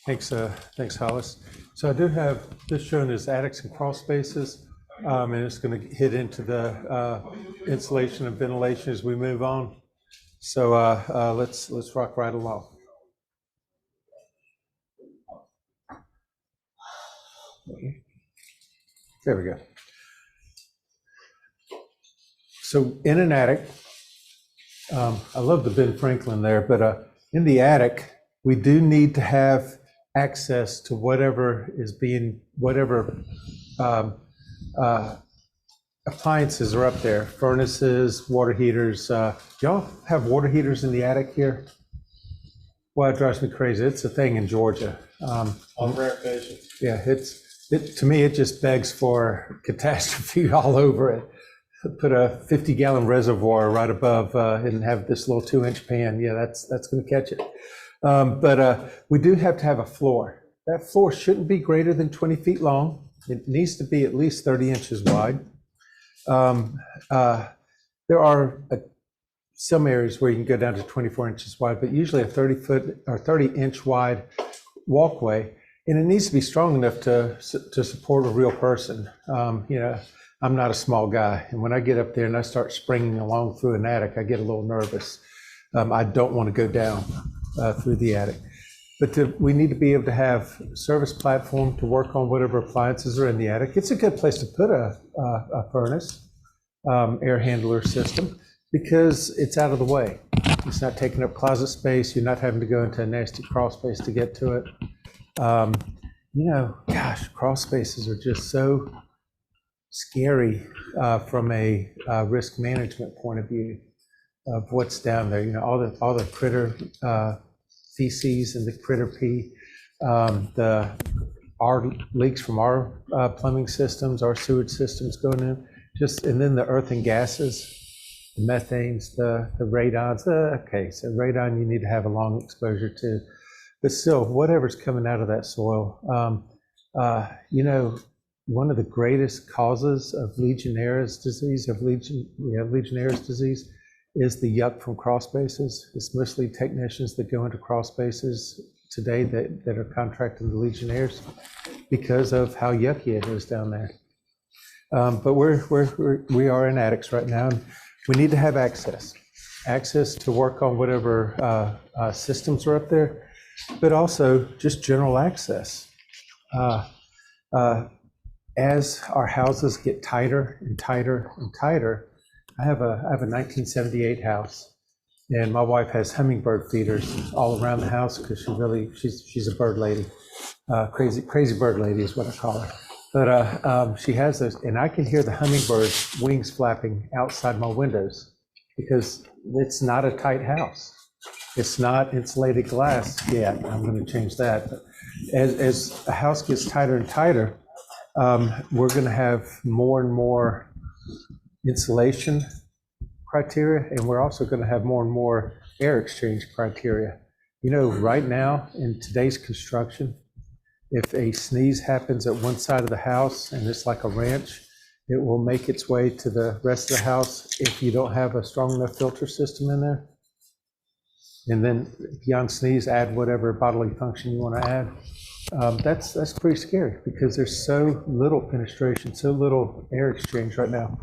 Thanks, Hollis. So I do have this shown as attics and crawl spaces, and it's going to hit into the insulation and ventilation as we move on. So let's rock right along. There we go. So in an attic, I love the Ben Franklin there, but in the attic, we do need to have access to whatever appliances are up there, furnaces, water heaters. Y'all have water heaters in the attic here? Well, it drives me crazy. It's a thing in Georgia. On rare occasions. Yeah, to me, it just begs for catastrophe all over it. Put a 50-gallon reservoir right above and have this little 2-inch pan. Yeah, that's going to catch it. But we do have to have a floor. That floor shouldn't be greater than 20 feet long. It needs to be at least 30 inches wide. There are some areas where you can go down to 24 inches wide, but usually a 30-foot or 30-inch wide walkway, and it needs to be strong enough to support a real person. I'm not a small guy, and when I get up there and I start springing along through an attic, I get a little nervous. I don't want to go down through the attic. But we need to be able to have a service platform to work on whatever appliances are in the attic. It's a good place to put a furnace, air handler system, because it's out of the way. It's not taking up closet space. You're not having to go into a nasty crawl space to get to it. Gosh, crawl spaces are just so scary from a risk management point of view of what's down there. All the critter feces and the critter pee, our leaks from our plumbing systems, our sewage systems going in, and then the earth and gases, the methanes, the radons. Okay, so radon you need to have a long exposure to, but still, whatever's coming out of that soil. One of the greatest causes of Legionnaires' disease, is the yuck from crawl spaces. It's mostly technicians that go into crawl spaces today that are contracted to Legionnaires because of how yucky it is down there. But we are in attics right now, and we need to have access to work on whatever systems are up there, but also just general access. As our houses get tighter and tighter and tighter, I have a 1978 house, and my wife has hummingbird feeders all around the house because she's a bird lady, crazy bird lady is what I call her. But she has those, and I can hear the hummingbirds' wings flapping outside my windows because it's not a tight house. It's not insulated glass yet. I'm going to change that. But as a house gets tighter and tighter, we're going to have more and more insulation criteria, and we're also going to have more and more air exchange criteria. Right now in today's construction, if a sneeze happens at one side of the house and it's like a ranch, it will make its way to the rest of the house if you don't have a strong enough filter system in there. And then beyond sneeze, add whatever bodily function you want to add. That's pretty scary because there's so little penetration, so little air exchange right now.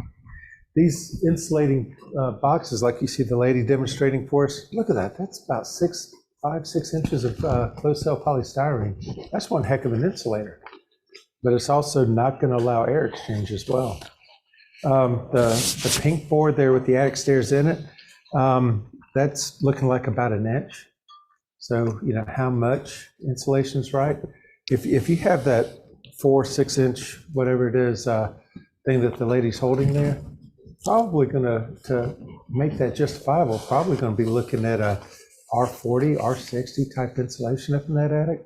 These insulating boxes, like you see the lady demonstrating for us, look at that. That's about 5-6 inches of closed-cell polystyrene. That's one heck of an insulator. But it's also not going to allow air exchange as well. The pink board there with the attic stairs in it, that's looking like about an inch. So, how much insulation is right? If you have that 4-6 inch, whatever it is, thing that the lady's holding there, probably going to make that justifiable, probably going to be looking at a R40, R60 type insulation up in that attic.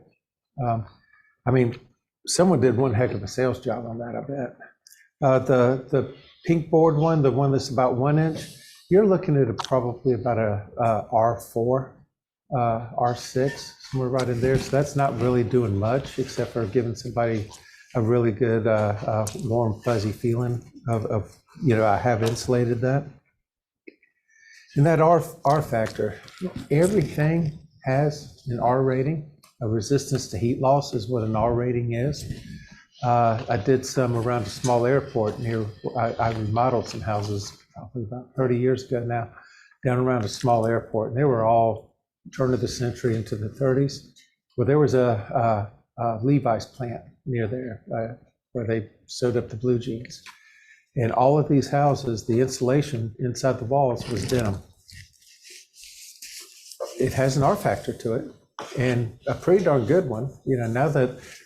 Someone did one heck of a sales job on that, I bet. The pink board one, the one that's about 1 inch, you're looking at probably about a R4, R6, somewhere right in there. So that's not really doing much except for giving somebody a really good warm, fuzzy feeling of I have insulated that. And that R factor, everything has an R rating. A resistance to heat loss is what an R rating is. I did some around a small airport near, I remodeled some houses probably about 30 years ago now, down around a small airport. And they were all turn of the century into the 30s. Well, there was a Levi's plant near there where they sewed up the blue jeans. And all of these houses, the insulation inside the walls was denim. It has an R factor to it, and a pretty darn good one. You know,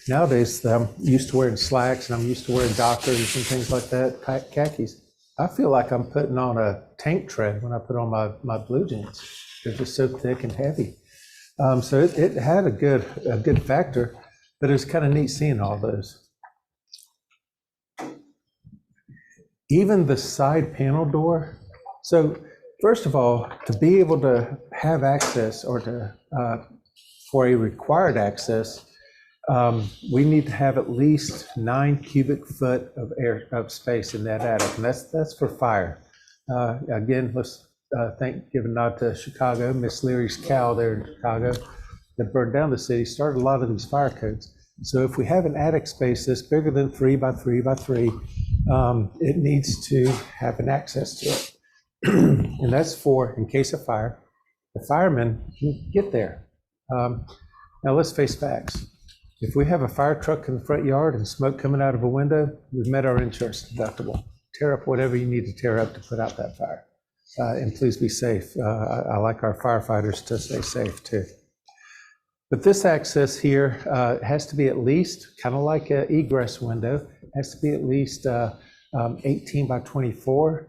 nowadays I'm used to wearing slacks and I'm used to wearing Dockers and things like that, khakis. I feel like I'm putting on a tank tread when I put on my blue jeans. They're just so thick and heavy. So it had a good factor, but it was kind of neat seeing all those. Even the side panel door. So first of all, to be able to have access or to for a required access, we need to have at least 9 cubic foot of space in that attic, and that's for fire. Again, let's give a nod to Chicago. Miss Leary's cow there in Chicago that burned down the city started a lot of these fire codes. So if we have an attic space that's bigger than 3 by 3 by 3, it needs to have an access to it. And that's for in case of fire. The firemen can get there. Now let's face facts. If we have a fire truck in the front yard and smoke coming out of a window, we've met our insurance deductible. Tear up whatever you need to tear up to put out that fire. And please be safe. I like our firefighters to stay safe too. But this access here has to be at least, kind of like an egress window, has to be at least 18 by 24.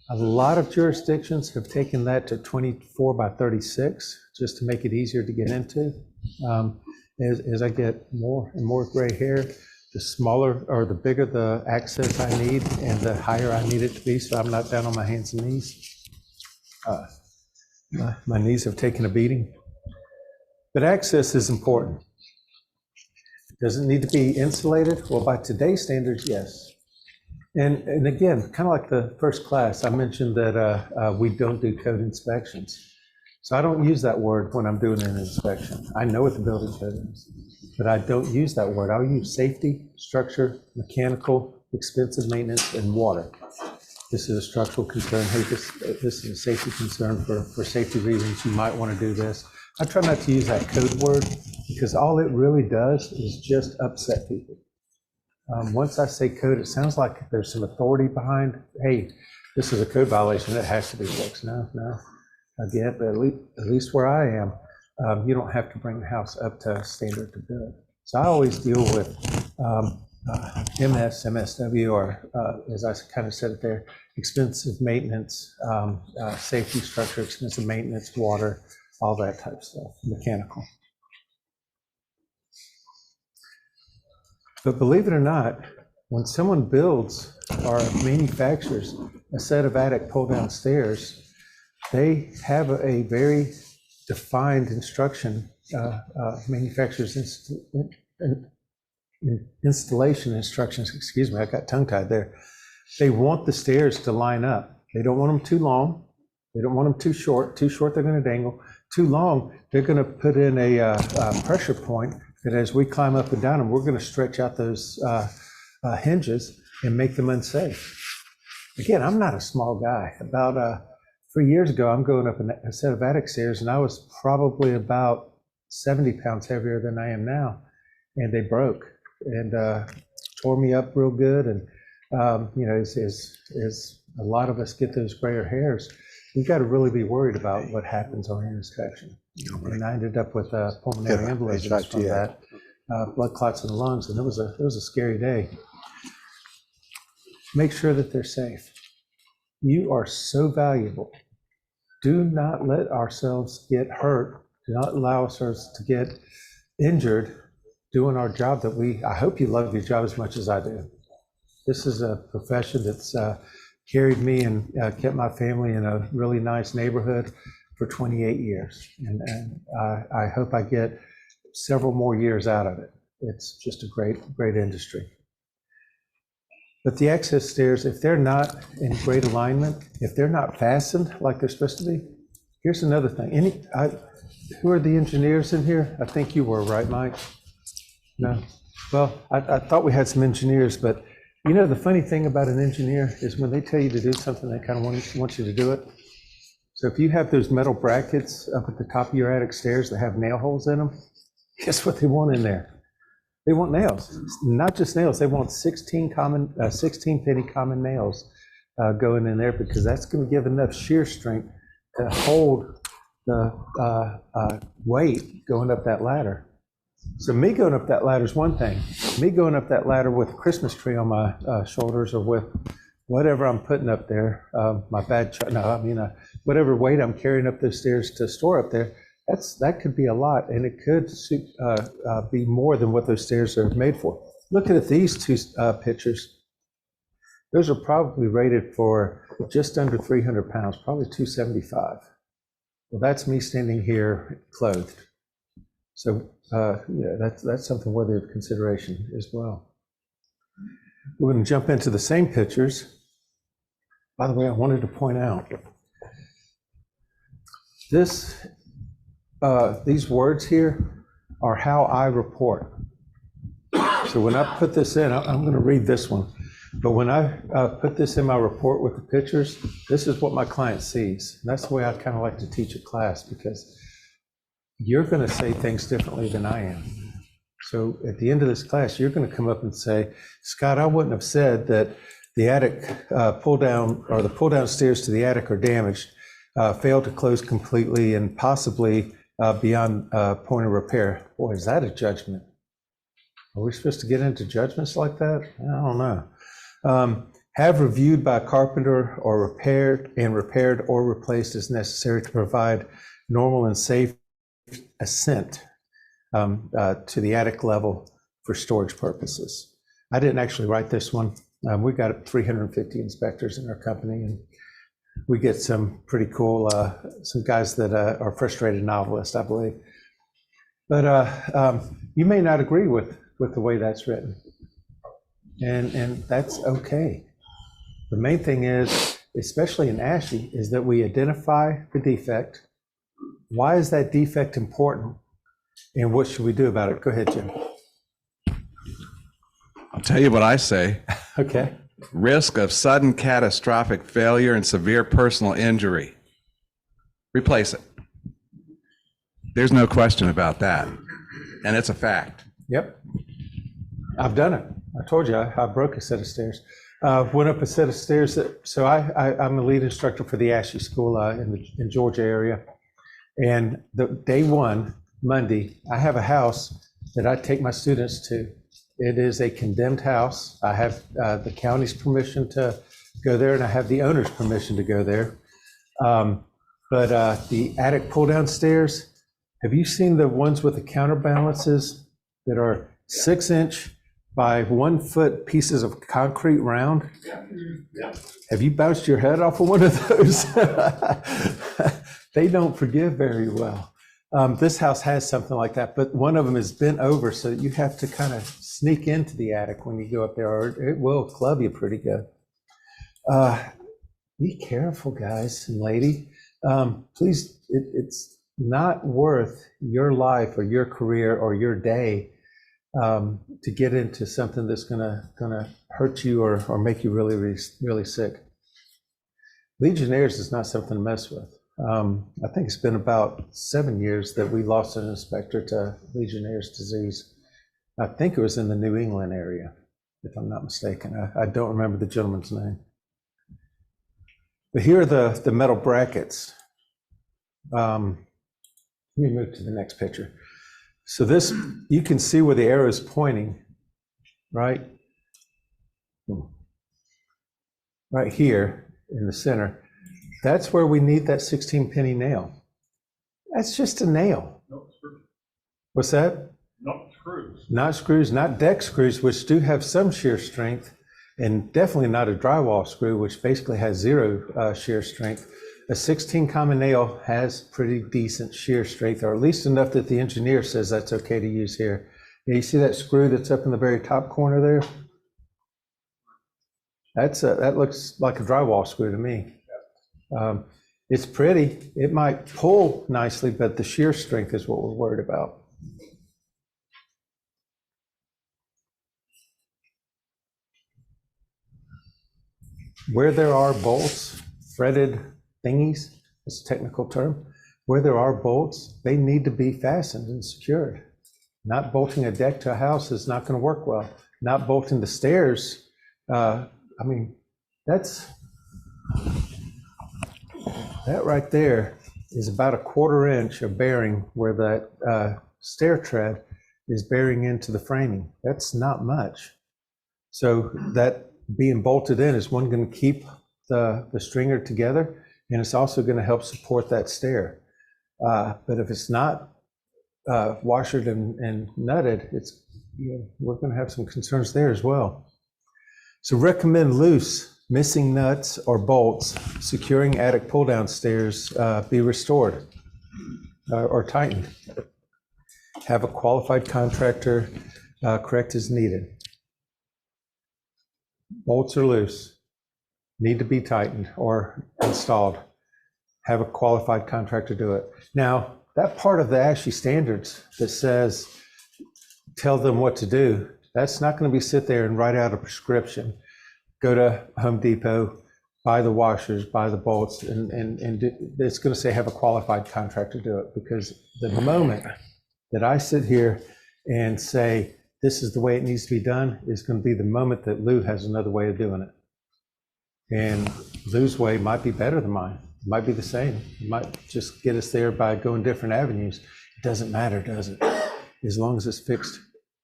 A lot of jurisdictions have taken that to 24 by 36, just to make it easier to get into. As I get more and more gray hair, the smaller or the bigger the access I need and the higher I need it to be, so I'm not down on my hands and knees. My knees have taken a beating. But access is important. Does it need to be insulated? Well, by today's standards, yes. And again, kind of like the first class, I mentioned that we don't do code inspections. So I don't use that word when I'm doing an inspection. I know what the building code is, but I don't use that word. I'll use safety, structure, mechanical, expensive maintenance, and water. This is a structural concern. Hey, this is a safety concern for safety reasons. You might want to do this. I try not to use that code word because all it really does is just upset people. Once I say code, it sounds like there's some authority behind, hey, this is a code violation, it has to be fixed. No. Again, but at least where I am, you don't have to bring the house up to standard to build. So I always deal with MS, MSW, or as I kind of said it there, expensive maintenance, safety, structure, expensive maintenance, water, all that type of stuff, mechanical. But believe it or not, when someone builds or manufactures a set of attic pull-down stairs, they have a very defined instruction, manufacturer's installation instructions, excuse me, I got tongue-tied there. They want the stairs to line up. They don't want them too long. They don't want them too short. Too short, they're going to dangle. Too long, they're going to put in a pressure point that as we climb up and down them, we're going to stretch out those hinges and make them unsafe. Again, I'm not a small guy. About 3 years ago, I'm going up a set of attic stairs, and I was probably about 70 pounds heavier than I am now, and they broke and tore me up real good. And you know, as a lot of us get those grayer hairs, we've got to really be worried about what happens on your inspection. And I ended up with pulmonary embolisms from that, blood clots in the lungs, and it was a scary day. Make sure that they're safe. You are so valuable. Do not let ourselves get hurt. Do not allow ourselves to get injured doing our job that I hope you love your job as much as I do. This is a profession that's carried me and kept my family in a really nice neighborhood for 28 years. And I hope I get several more years out of it. It's just a great industry. But the access stairs, if they're not in great alignment, if they're not fastened like they're supposed to be, here's another thing. who are the engineers in here? I think you were, right, Mike? No? Well, I thought we had some engineers, but you know, the funny thing about an engineer is when they tell you to do something, they kind of want you to do it. So if you have those metal brackets up at the top of your attic stairs that have nail holes in them, guess what they want in there? They want nails, not just nails. They want 16 penny common nails going in there, because that's going to give enough shear strength to hold the weight going up that ladder. So me going up that ladder is one thing. Me going up that ladder with a Christmas tree on my shoulders, or with whatever I'm putting up there, whatever weight I'm carrying up those stairs to store up there, that could be a lot, and it could be more than what those stairs are made for. Looking at these two pictures, those are probably rated for just under 300 pounds, probably 275. Well, that's me standing here clothed. So yeah, that's something worthy of consideration as well. We're going to jump into the same pictures. By the way, I wanted to point out these words here are how I report. So when I put this in, I'm going to read this one. But when I put this in my report with the pictures, this is what my client sees. And that's the way I kind of like to teach a class, because you're going to say things differently than I am. So at the end of this class, you're going to come up and say, Scott, I wouldn't have said that the attic pull down, or the pull down stairs to the attic are damaged, failed to close completely, and possibly beyond point of repair. Boy, is that a judgment? Are we supposed to get into judgments like that? I don't know. Have reviewed by a carpenter, or repaired or replaced as necessary to provide normal and safe ascent to the attic level for storage purposes. I didn't actually write this one. We got 350 inspectors in our company, and we get some pretty cool, some guys that are frustrated novelists, I believe. But you may not agree with the way that's written, and that's okay. The main thing is, especially in ASHI, is that we identify the defect. Why is that defect important? And what should we do about it? Go ahead, Jim. I'll tell you what I say. Okay. Risk of sudden catastrophic failure and severe personal injury. Replace it. There's no question about that. And it's a fact. Yep. I've done it. I told you I broke a set of stairs. Went up a set of stairs. So I'm a lead instructor for the ASHI school in Georgia area. And the day one, Monday, I have a house that I take my students to. It is a condemned house. I have the county's permission to go there, and I have the owner's permission to go there. But the attic pull-down stairs, have you seen the ones with the counterbalances that are 6-inch by 1 foot pieces of concrete round? Yeah. Have you bounced your head off of one of those? They don't forgive very well. This house has something like that, but one of them is bent over, so you have to kind of sneak into the attic when you go up there, or it will club you pretty good. Be careful, guys and lady. Please, it's not worth your life or your career or your day to get into something that's gonna hurt you or make you really sick. Legionnaires is not something to mess with. I think it's been about 7 years that we lost an inspector to Legionnaire's disease. I think it was in the New England area, if I'm not mistaken. I don't remember the gentleman's name. But here are the metal brackets. Let me move to the next picture. So this, you can see where the arrow is pointing, right? Right here in the center. That's where we need that 16 penny nail. That's just a nail. No screws. What's that? Not screws. Not screws, not deck screws, which do have some shear strength, and definitely not a drywall screw, which basically has zero shear strength. A 16 common nail has pretty decent shear strength, or at least enough that the engineer says that's okay to use here. You see that screw that's up in the very top corner there? That looks like a drywall screw to me. It's pretty. It might pull nicely, but the shear strength is what we're worried about. Where there are bolts, threaded thingies, it's a technical term, where there are bolts, they need to be fastened and secured. Not bolting a deck to a house is not going to work well. Not bolting the stairs, I mean, that right there is about a 1/4 inch of bearing where that stair tread is bearing into the framing. That's not much. So that being bolted in is one going to keep the stringer together, and it's also going to help support that stair. But if it's not washered and nutted, it's, we're going to have some concerns there as well. So recommend loose, missing nuts or bolts securing attic pull-down stairs be restored or tightened. Have a qualified contractor correct as needed. Bolts are loose, need to be tightened or installed. Have a qualified contractor do it. Now, that part of the ASHI standards that says, tell them what to do, that's not going to be sit there and write out a prescription. Go to Home Depot, buy the washers, buy the bolts, and it's going to say have a qualified contractor do it, because the moment that I sit here and say, this is the way it needs to be done, is going to be the moment that Lou has another way of doing it. And Lou's way might be better than mine. It might be the same. It might just get us there by going different avenues. It doesn't matter, does it? As long as it's fixed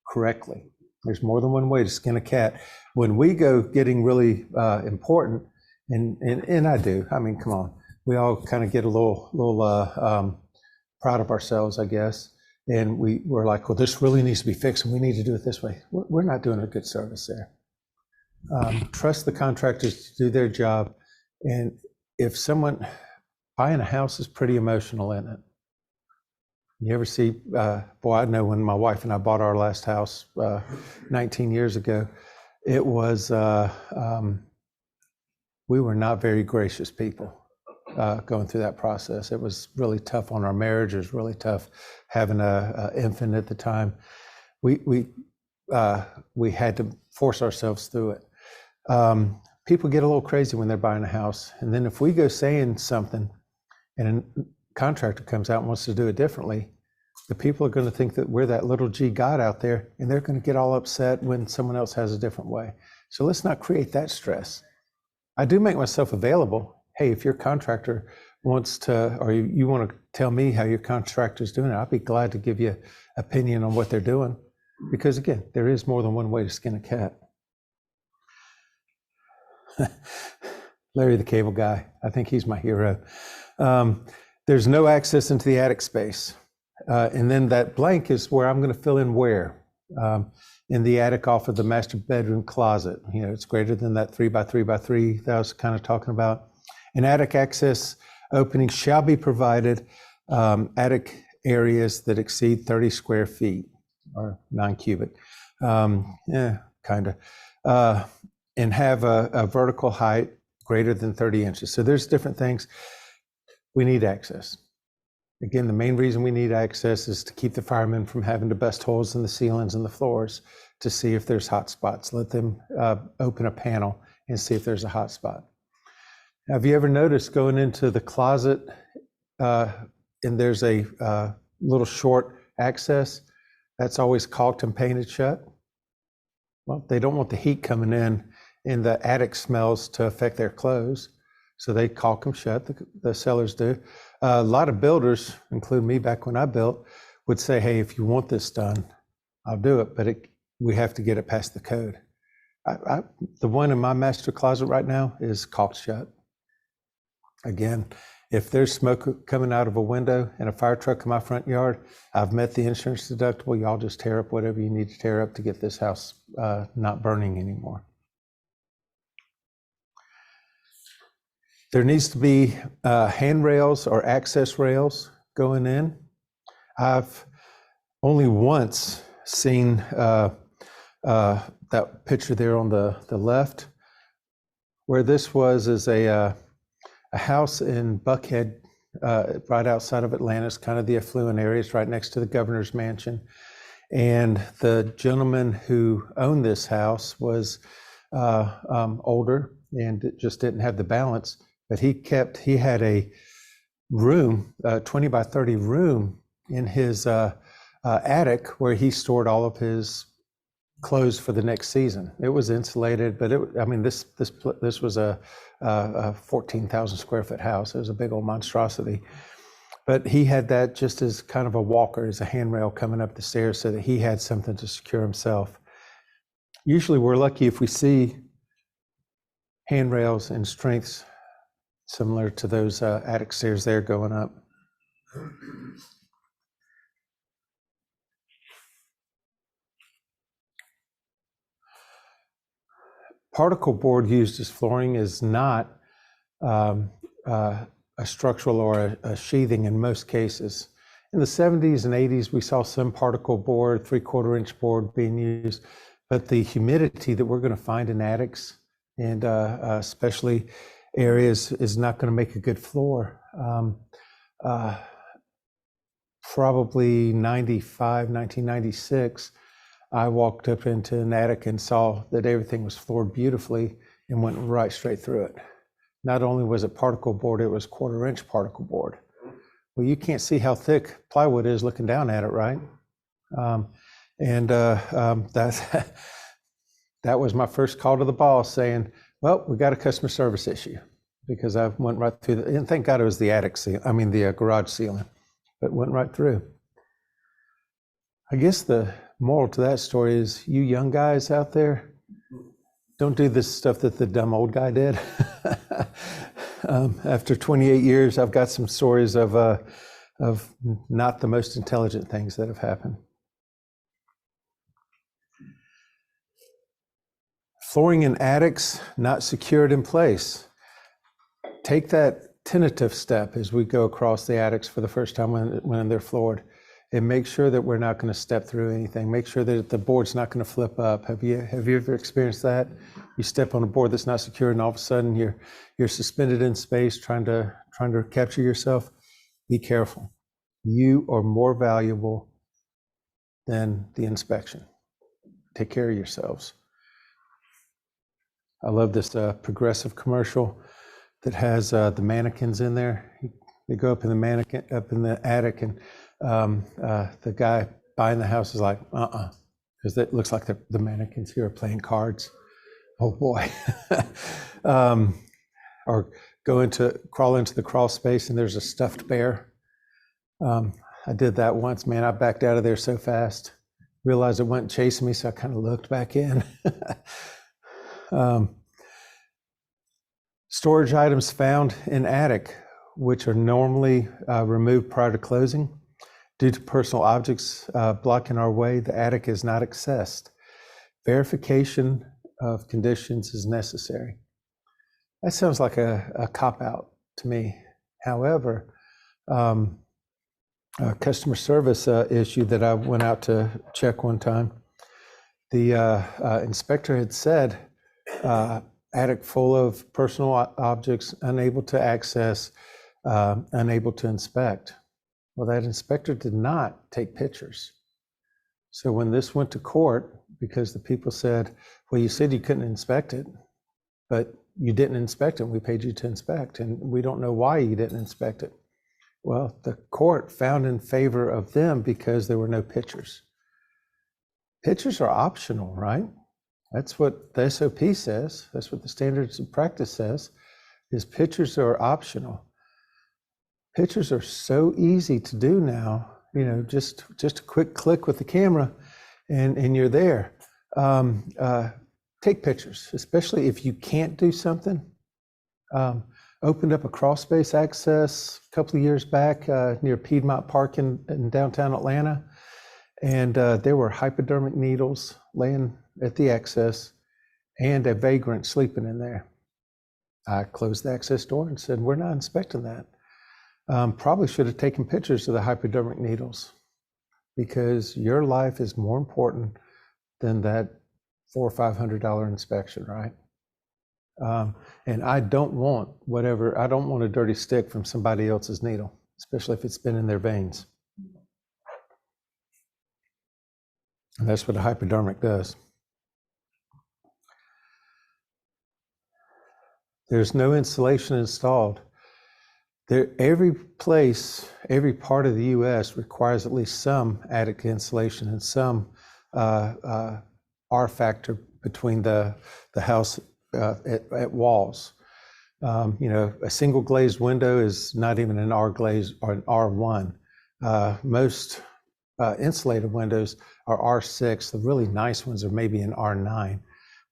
correctly. There's more than one way to skin a cat. When we go getting really important, and I do, I mean, come on, we all kind of get a little proud of ourselves, I guess. And we're like, well, this really needs to be fixed and we need to do it this way. We're not doing a good service there. Trust the contractors to do their job. And if someone buying a house is pretty emotional in it. You ever see, boy, I know when my wife and I bought our last house 19 years ago, it was, we were not very gracious people going through that process. It was really tough on our marriage. It was really tough having a infant at the time. We had to force ourselves through it. People get a little crazy when they're buying a house. And then if we go saying something and a contractor comes out and wants to do it differently, the people are going to think that we're that little G God out there, and they're going to get all upset when someone else has a different way. So let's not create that stress. I do make myself available. Hey, if your contractor wants to, or you want to tell me how your contractor is doing it, I'll be glad to give you opinion on what they're doing. Because again, there is more than one way to skin a cat. Larry the Cable Guy, I think he's my hero. There's no access into the attic space. And then that blank is where I'm going to fill in where. In the attic off of the master bedroom closet. You know, it's greater than that 3x3x3 that I was kind of talking about. An attic access opening shall be provided attic areas that exceed 30 square feet or 9 cubic. Yeah, kind of. And have a vertical height greater than 30 inches. So there's different things. We need access. Again, the main reason we need access is to keep the firemen from having to bust holes in the ceilings and the floors to see if there's hot spots. Let them open a panel and see if there's a hot spot. Have you ever noticed going into the closet and there's a little short access that's always caulked and painted shut? Well, they don't want the heat coming in and the attic smells to affect their clothes. So they caulk them shut, the sellers do. A lot of builders, including me back when I built, would say, hey, if you want this done, I'll do it, but we have to get it past the code. The one in my master closet right now is caulked shut. Again, if there's smoke coming out of a window and a fire truck in my front yard, I've met the insurance deductible. Y'all just tear up whatever you need to tear up to get this house not burning anymore. There needs to be handrails or access rails going in. I've only once seen that picture there on the left. Where this was is a a house in Buckhead, right outside of Atlanta. It's kind of the affluent areas right next to the governor's mansion. And the gentleman who owned this house was older and just didn't have the balance, but he had a room, 20 by 30 room in his attic where he stored all of his clothes for the next season. It was insulated, but this was a 14,000 square foot house. It was a big old monstrosity. But he had that just as kind of a walker, as a handrail coming up the stairs so that he had something to secure himself. Usually we're lucky if we see handrails and strengths similar to those attic stairs there going up. Particle board used as flooring is not a structural or a sheathing in most cases. In the 70s and 80s, we saw some particle board, 3/4 inch board being used, but the humidity that we're going to find in attics and especially areas is not going to make a good floor. Probably 1996, I walked up into an attic and saw that everything was floored beautifully and went right straight through it. Not only was it particle board, it was 1/4 inch particle board. Well, you can't see how thick plywood is looking down at it, right? That was my first call to the boss saying, well, we got a customer service issue, because I went right through and thank God it was the the garage ceiling, but went right through. I guess the moral to that story is, you young guys out there, don't do this stuff that the dumb old guy did. After 28 years, I've got some stories of not the most intelligent things that have happened. Flooring in attics not secured in place. Take that tentative step as we go across the attics for the first time when they're floored, and make sure that we're not going to step through anything. Make sure that the board's not going to flip up. Have you ever experienced that? You step on a board that's not secure, and all of a sudden you're suspended in space trying to capture yourself. Be careful. You are more valuable than the inspection. Take care of yourselves. I love this Progressive commercial that has the mannequins in there. They go up in the attic, and the guy buying the house is like, because it looks like the mannequins here are playing cards. Oh boy. Or crawl into the crawl space and there's a stuffed bear. I did that once, man. I backed out of there so fast. Realized it wasn't chasing me, so I kind of looked back in. Storage items found in attic, which are normally removed prior to closing. Due to personal objects blocking our way, the attic is not accessed. Verification of conditions is necessary. That sounds like a cop-out to me. However, a customer service issue that I went out to check one time, the inspector had said, attic full of personal objects, unable to access, unable to inspect. Well, that inspector did not take pictures. So when this went to court, because the people said, well, you said you couldn't inspect it, but you didn't inspect it, we paid you to inspect, and we don't know why you didn't inspect it. Well, the court found in favor of them because there were no pictures. Pictures are optional, right? That's what the SOP says. That's what the standards of practice says, is pictures are optional. Pictures are so easy to do now, just a quick click with the camera and you're there. Take pictures, especially if you can't do something. Opened up a crawl space access a couple of years back near Piedmont Park in downtown Atlanta. And there were hypodermic needles laying at the access and a vagrant sleeping in there. I closed the access door and said, we're not inspecting that. Probably should have taken pictures of the hypodermic needles, because your life is more important than that $400 or $500 inspection, right? And I don't want I don't want a dirty stick from somebody else's needle, especially if it's been in their veins. And that's what a hypodermic does. There's no insulation installed. Every part of the U.S. requires at least some attic insulation and some R factor between the house at walls. A single glazed window is not even an R glaze or an R1. Most insulated windows are R6. The really nice ones are maybe an R9,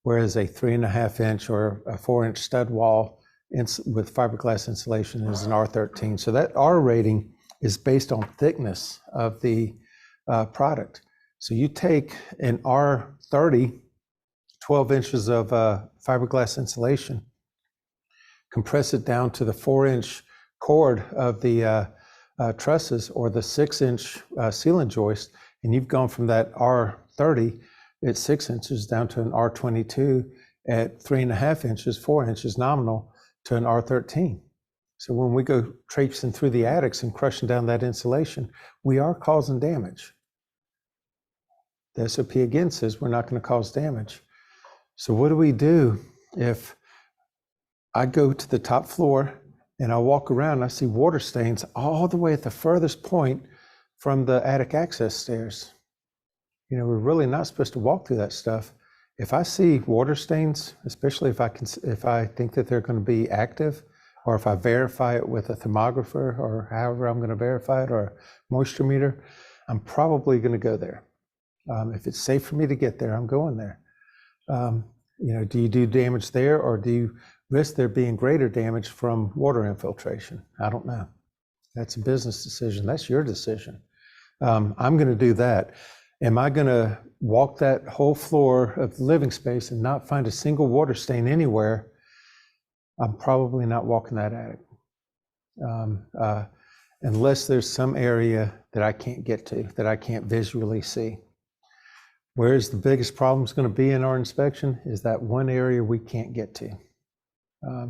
whereas a 3.5 inch or a 4 inch stud wall with fiberglass insulation is an R13. So that R rating is based on thickness of the product. So you take an R30, 12 inches of fiberglass insulation, compress it down to the 4 inch cord of the trusses or the 6 inch ceiling joist, and you've gone from that R30 at 6 inches down to an R22 at 3.5 inches, 4 inches nominal, to an R13. So when we go traipsing through the attics and crushing down that insulation, we are causing damage. The SOP again says we're not going to cause damage. So what do we do if I go to the top floor and I walk around and I see water stains all the way at the furthest point from the attic access stairs? We're really not supposed to walk through that stuff. If I see water stains, especially if I think that they're going to be active, or if I verify it with a thermographer or however I'm going to verify it, or a moisture meter, I'm probably going to go there. If it's safe for me to get there, I'm going there. Do you do damage there, or do you risk there being greater damage from water infiltration? I don't know. That's a business decision. That's your decision. I'm going to do that. Am I going to walk that whole floor of the living space and not find a single water stain anywhere? I'm probably not walking that attic. Unless there's some area that I can't get to, that I can't visually see. Where's the biggest problem is going to be in our inspection is that one area we can't get to.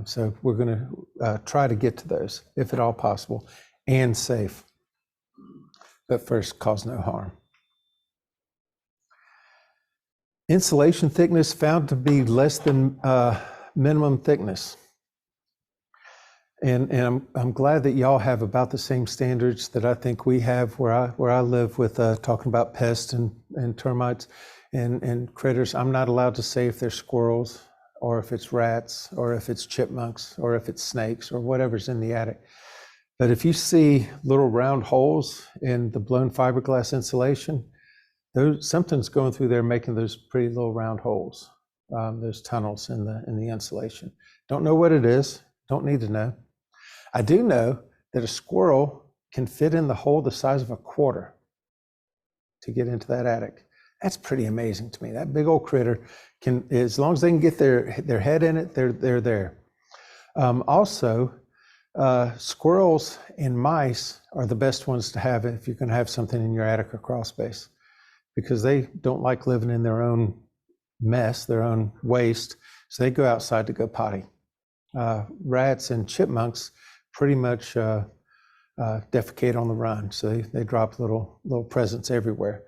So we're going to try to get to those, if at all possible, and safe. But first, cause no harm. Insulation thickness found to be less than minimum thickness. And I'm glad that y'all have about the same standards that I think we have where I live with talking about pests and termites and critters. I'm not allowed to say if they're squirrels or if it's rats or if it's chipmunks or if it's snakes or whatever's in the attic. But if you see little round holes in the blown fiberglass insulation, something's going through there making those pretty little round holes, those tunnels in the insulation. Don't know what it is, don't need to know. I do know that a squirrel can fit in the hole the size of a quarter to get into that attic. That's pretty amazing to me. That big old critter can, as long as they can get their head in it, they're there. Also, squirrels and mice are the best ones to have if you're going to have something in your attic or crawl space, because they don't like living in their own mess, their own waste, so they go outside to go potty. Rats and chipmunks pretty much defecate on the run, so they drop little presents everywhere.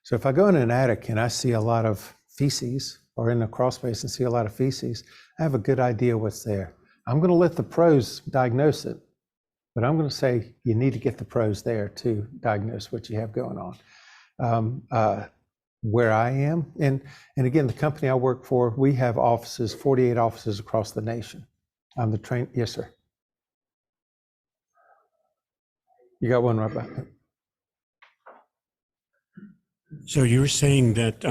So if I go in an attic and I see a lot of feces, or in a crawl space and see a lot of feces, I have a good idea what's there. I'm going to let the pros diagnose it, but I'm going to say you need to get the pros there to diagnose what you have going on. Where I am, and again, the company I work for, we have offices, 48 offices across the nation. I'm the train. Yes, sir. You got one right back. So you were saying that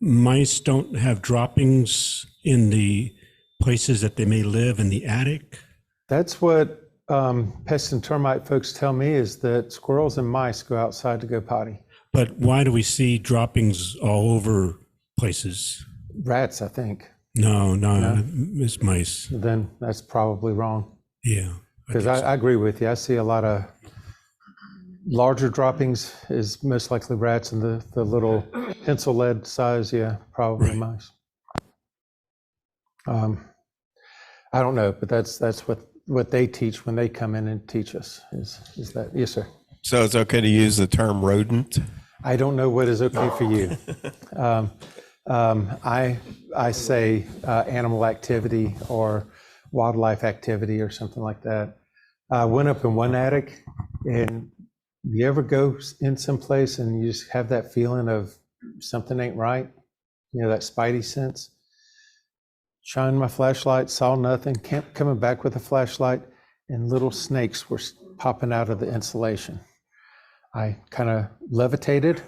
mice don't have droppings in the places that they may live in the attic? That's what pest and termite folks tell me, is that squirrels and mice go outside to go potty. But why do we see droppings all over places? Rats, I think. No, it's mice. Then that's probably wrong. Yeah. Because I agree with you. I see a lot of larger droppings is most likely rats, and the little pencil lead size, yeah, probably Right. mice. I don't know, but that's what they teach when they come in and teach us is that. Yes, sir. So it's okay to use the term rodent? I don't know what is okay for you. I say animal activity or wildlife activity or something like that. I went up in one attic, and you ever go in some place and you just have that feeling of something ain't right? You know, that spidey sense? Shined my flashlight, saw nothing, kept coming back with a flashlight, and little snakes were popping out of the insulation. I kind of levitated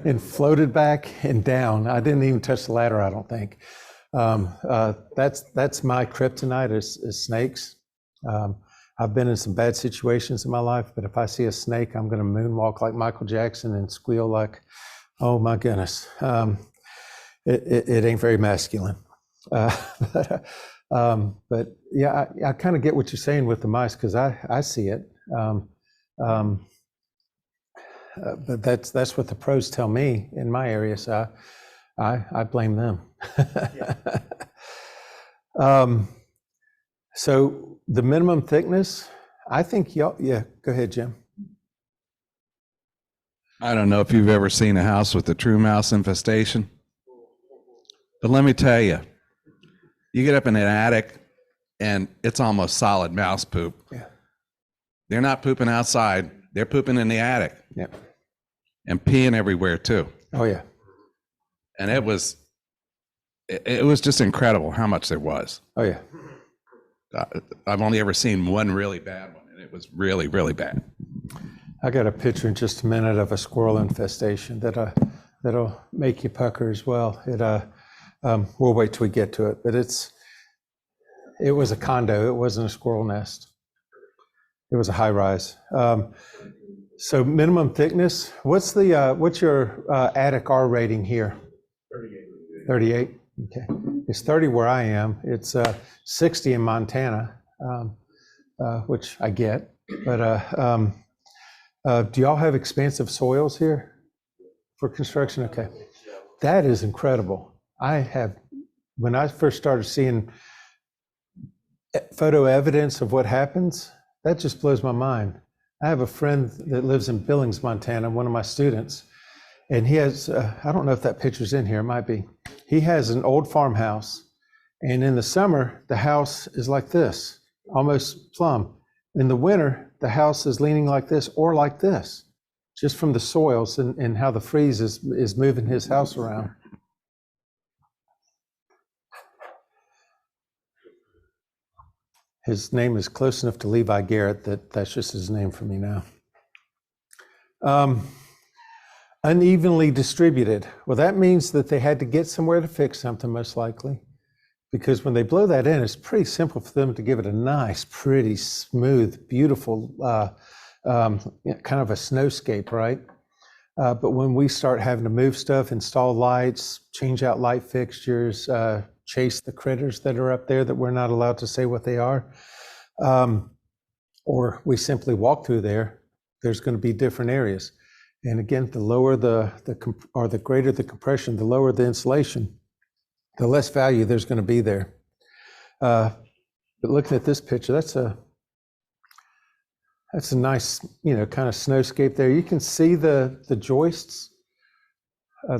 and floated back and down. I didn't even touch the ladder, I don't think. That's my kryptonite is snakes. I've been in some bad situations in my life, but if I see a snake, I'm going to moonwalk like Michael Jackson and squeal like, oh my goodness. It ain't very masculine. But yeah, I kind of get what you're saying with the mice because I see it. But that's what the pros tell me in my area, so I blame them. So the minimum thickness, I think y'all, yeah, go ahead, Jim. I don't know if you've ever seen a house with a true mouse infestation, but let me tell you, you get up in an attic and it's almost solid mouse poop. Yeah. They're They're not pooping outside, they're pooping in the attic. Yeah. And peeing everywhere too. Oh yeah. And it was just incredible how much there was. Oh yeah. I've only ever seen one really bad one, and it was really, really bad. I got a picture in just a minute of a squirrel infestation that'll make you pucker as well. We'll wait till we get to it, but it was a condo. It wasn't a squirrel nest. It was a high rise. So minimum thickness. What's your attic R rating here? 38. 38. Okay. It's 30 where I am. It's 60 in Montana, which I get. But do y'all have expansive soils here for construction? Okay. That is incredible. When I first started seeing photo evidence of what happens, that just blows my mind. I have a friend that lives in Billings, Montana, one of my students, and he has, I don't know if that picture's in here, it might be. He has an old farmhouse, and in the summer, the house is like this, almost plumb. In the winter, the house is leaning like this or like this, just from the soils and how the freeze is moving his house around. His name is close enough to Levi Garrett that's just his name for me now. Unevenly distributed. Well, that means that they had to get somewhere to fix something, most likely, because when they blow that in, it's pretty simple for them to give it a nice, pretty, smooth, beautiful, kind of a snowscape, right? But when we start having to move stuff, install lights, change out light fixtures, chase the critters that are up there that we're not allowed to say what they are, or we simply walk through there, there's going to be different areas. And again, the lower the greater the compression, the lower the insulation, the less value there's going to be there. But looking at this picture, that's a nice, kind of snowscape there. You can see the joists,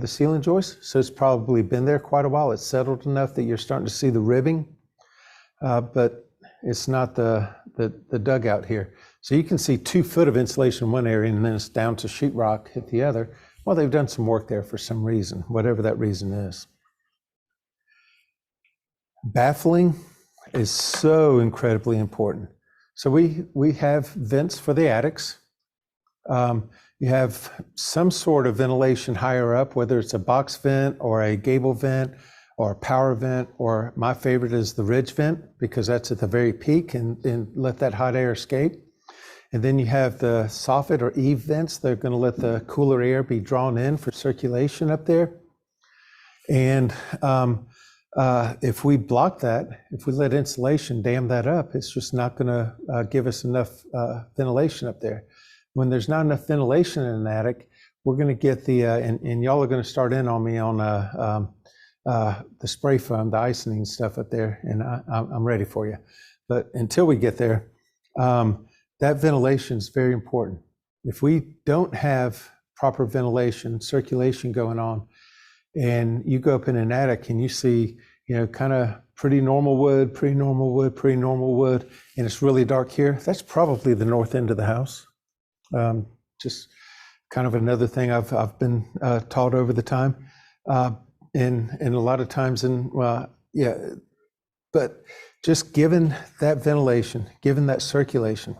the ceiling joists. So it's probably been there quite a while. It's settled enough that you're starting to see the ribbing, but it's not the dugout here. So you can see 2 foot of insulation in one area, and then it's down to sheetrock at the other. Well, they've done some work there for some reason, whatever that reason is. Baffling is so incredibly important. So we have vents for the attics. You have some sort of ventilation higher up, whether it's a box vent or a gable vent or a power vent, or my favorite is the ridge vent because that's at the very peak and let that hot air escape. And then you have the soffit or eave vents. They're going to let the cooler air be drawn in for circulation up there. And if we block that, if we let insulation dam that up, it's just not going to give us enough ventilation up there. When there's not enough ventilation in an attic, we're going to get and y'all are going to start in on me on the spray foam, the icing stuff up there, and I'm ready for you. But until we get there, that ventilation is very important. If we don't have proper ventilation, circulation going on, and you go up in an attic and you see, kind of pretty normal wood, pretty normal wood, pretty normal wood, and it's really dark here, that's probably the north end of the house. Just kind of another thing I've been taught over the time. And a lot of times but just given that ventilation, given that circulation,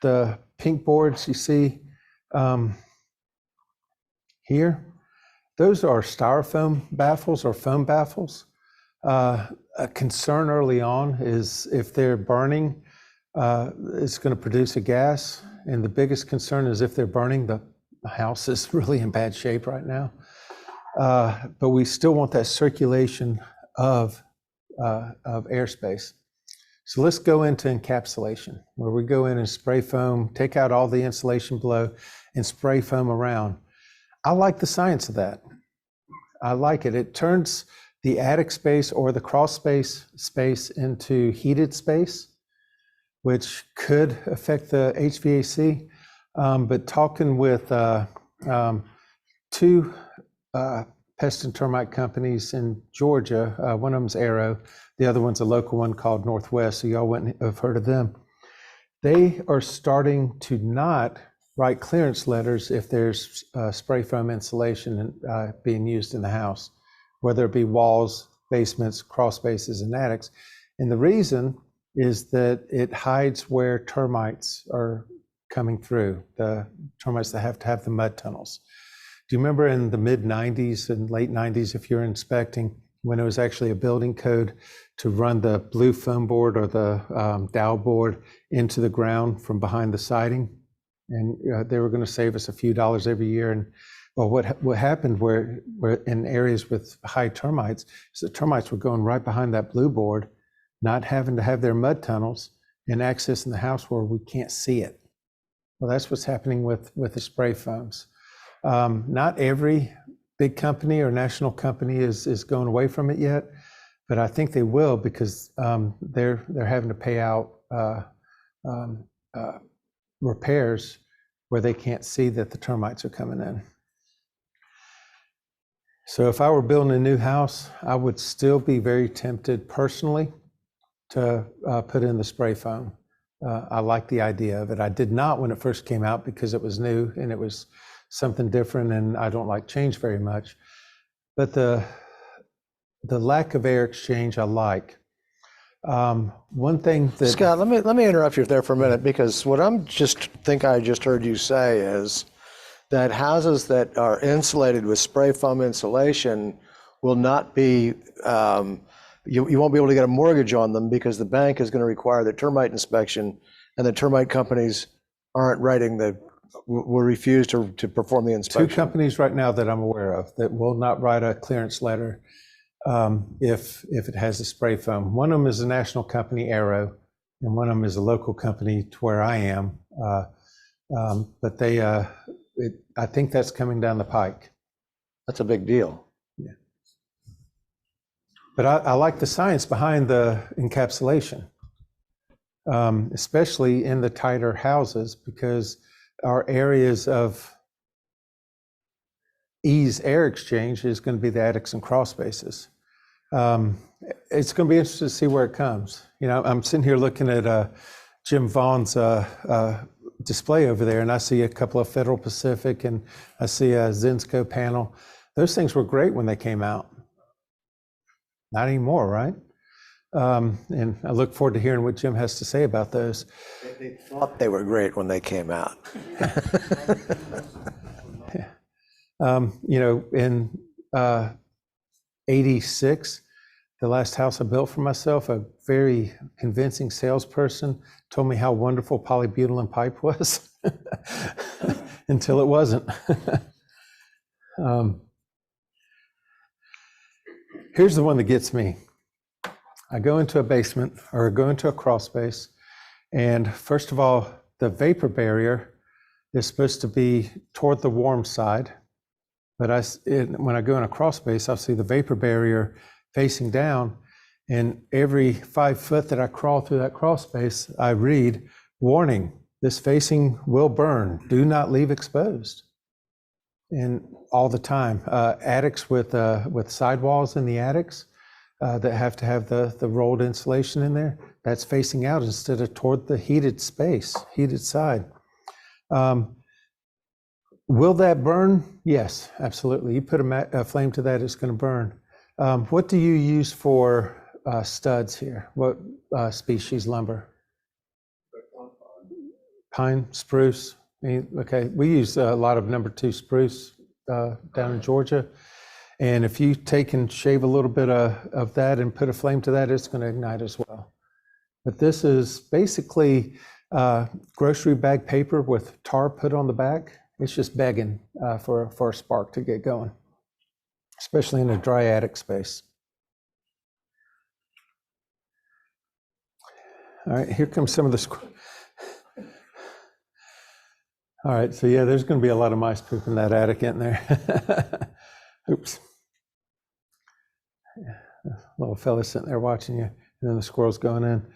the pink boards you see here, those are styrofoam baffles or foam baffles. A concern early on is if they're burning, it's going to produce a gas. And the biggest concern is if they're burning, the house is really in bad shape right now. But we still want that circulation of airspace. So let's go into encapsulation, where we go in and spray foam, take out all the insulation below, and spray foam around. I like the science of that. I like it. It turns the attic space or the crawl space into heated space, which could affect the HVAC. But talking with two pest and termite companies in Georgia, one of them's Arrow, the other one's a local one called Northwest, so y'all wouldn't have heard of them. They are starting to not write clearance letters if there's spray foam insulation being used in the house, whether it be walls, basements, crawl spaces, and attics. And the reason is that it hides where termites are coming through, the termites that have to have the mud tunnels. Do you remember in the mid 90s and late 90s, if you're inspecting, when it was actually a building code to run the blue foam board or the dowel board into the ground from behind the siding? And they were going to save us a few dollars every year. And well, what happened where in areas with high termites is the termites were going right behind that blue board, not having to have their mud tunnels and accessing the house where we can't see it. Well, that's what's happening with the spray foams. Not every big company or national company is going away from it yet, but I think they will, because they're having to pay out repairs where they can't see that the termites are coming in. So if I were building a new house, I would still be very tempted personally to put in the spray foam. I like the idea of it. I did not when it first came out because it was new and it was something different, and I don't like change very much. But the lack of air exchange I like. One thing that Scott, let me interrupt you there for a minute, because what I just heard you say is that houses that are insulated with spray foam insulation will not be, you won't be able to get a mortgage on them because the bank is going to require the termite inspection, and the termite companies will refuse to perform the inspection. Two companies right now that I'm aware of that will not write a clearance letter if it has a spray foam. One of them is a national company, Arrow, and one of them is a local company to where I am. But I think that's coming down the pike. That's a big deal. Yeah. But I like the science behind the encapsulation, especially in the tighter houses, because our areas of ease air exchange is going to be the attics and crawl spaces. It's going to be interesting to see where it comes. I'm sitting here looking at Jim Vaughn's display over there, and I see a couple of Federal Pacific, and I see a Zinsco panel. Those things were great when they came out. Not anymore, right? And I look forward to hearing what Jim has to say about those. They thought they were great when they came out. In 86, the last house I built for myself, a very convincing salesperson told me how wonderful polybutylene pipe was until it wasn't. Here's the one that gets me. I go into a basement or go into a crawl space, and first of all, the vapor barrier is supposed to be toward the warm side. But when I go in a crawl space, I'll see the vapor barrier facing down, and every 5 foot that I crawl through that crawl space, I read, warning, this facing will burn. Do not leave exposed. And all the time, attics with sidewalls in the attics that have to have the rolled insulation in there, that's facing out instead of toward the heated space, heated side. Will that burn? Yes, absolutely. You put a flame to that, it's going to burn. What do you use for studs here? What species lumber? Pine, spruce. Okay, we use a lot of #2 spruce down in Georgia. And if you take and shave a little bit of that and put a flame to that, it's going to ignite as well. But this is basically grocery bag paper with tar put on the back. It's just begging for a spark to get going, especially in a dry attic space. All right, here comes some of the. All right, so yeah, there's going to be a lot of mice poop in that attic in there. Oops. Little fella sitting there watching you, and then the squirrel's going in.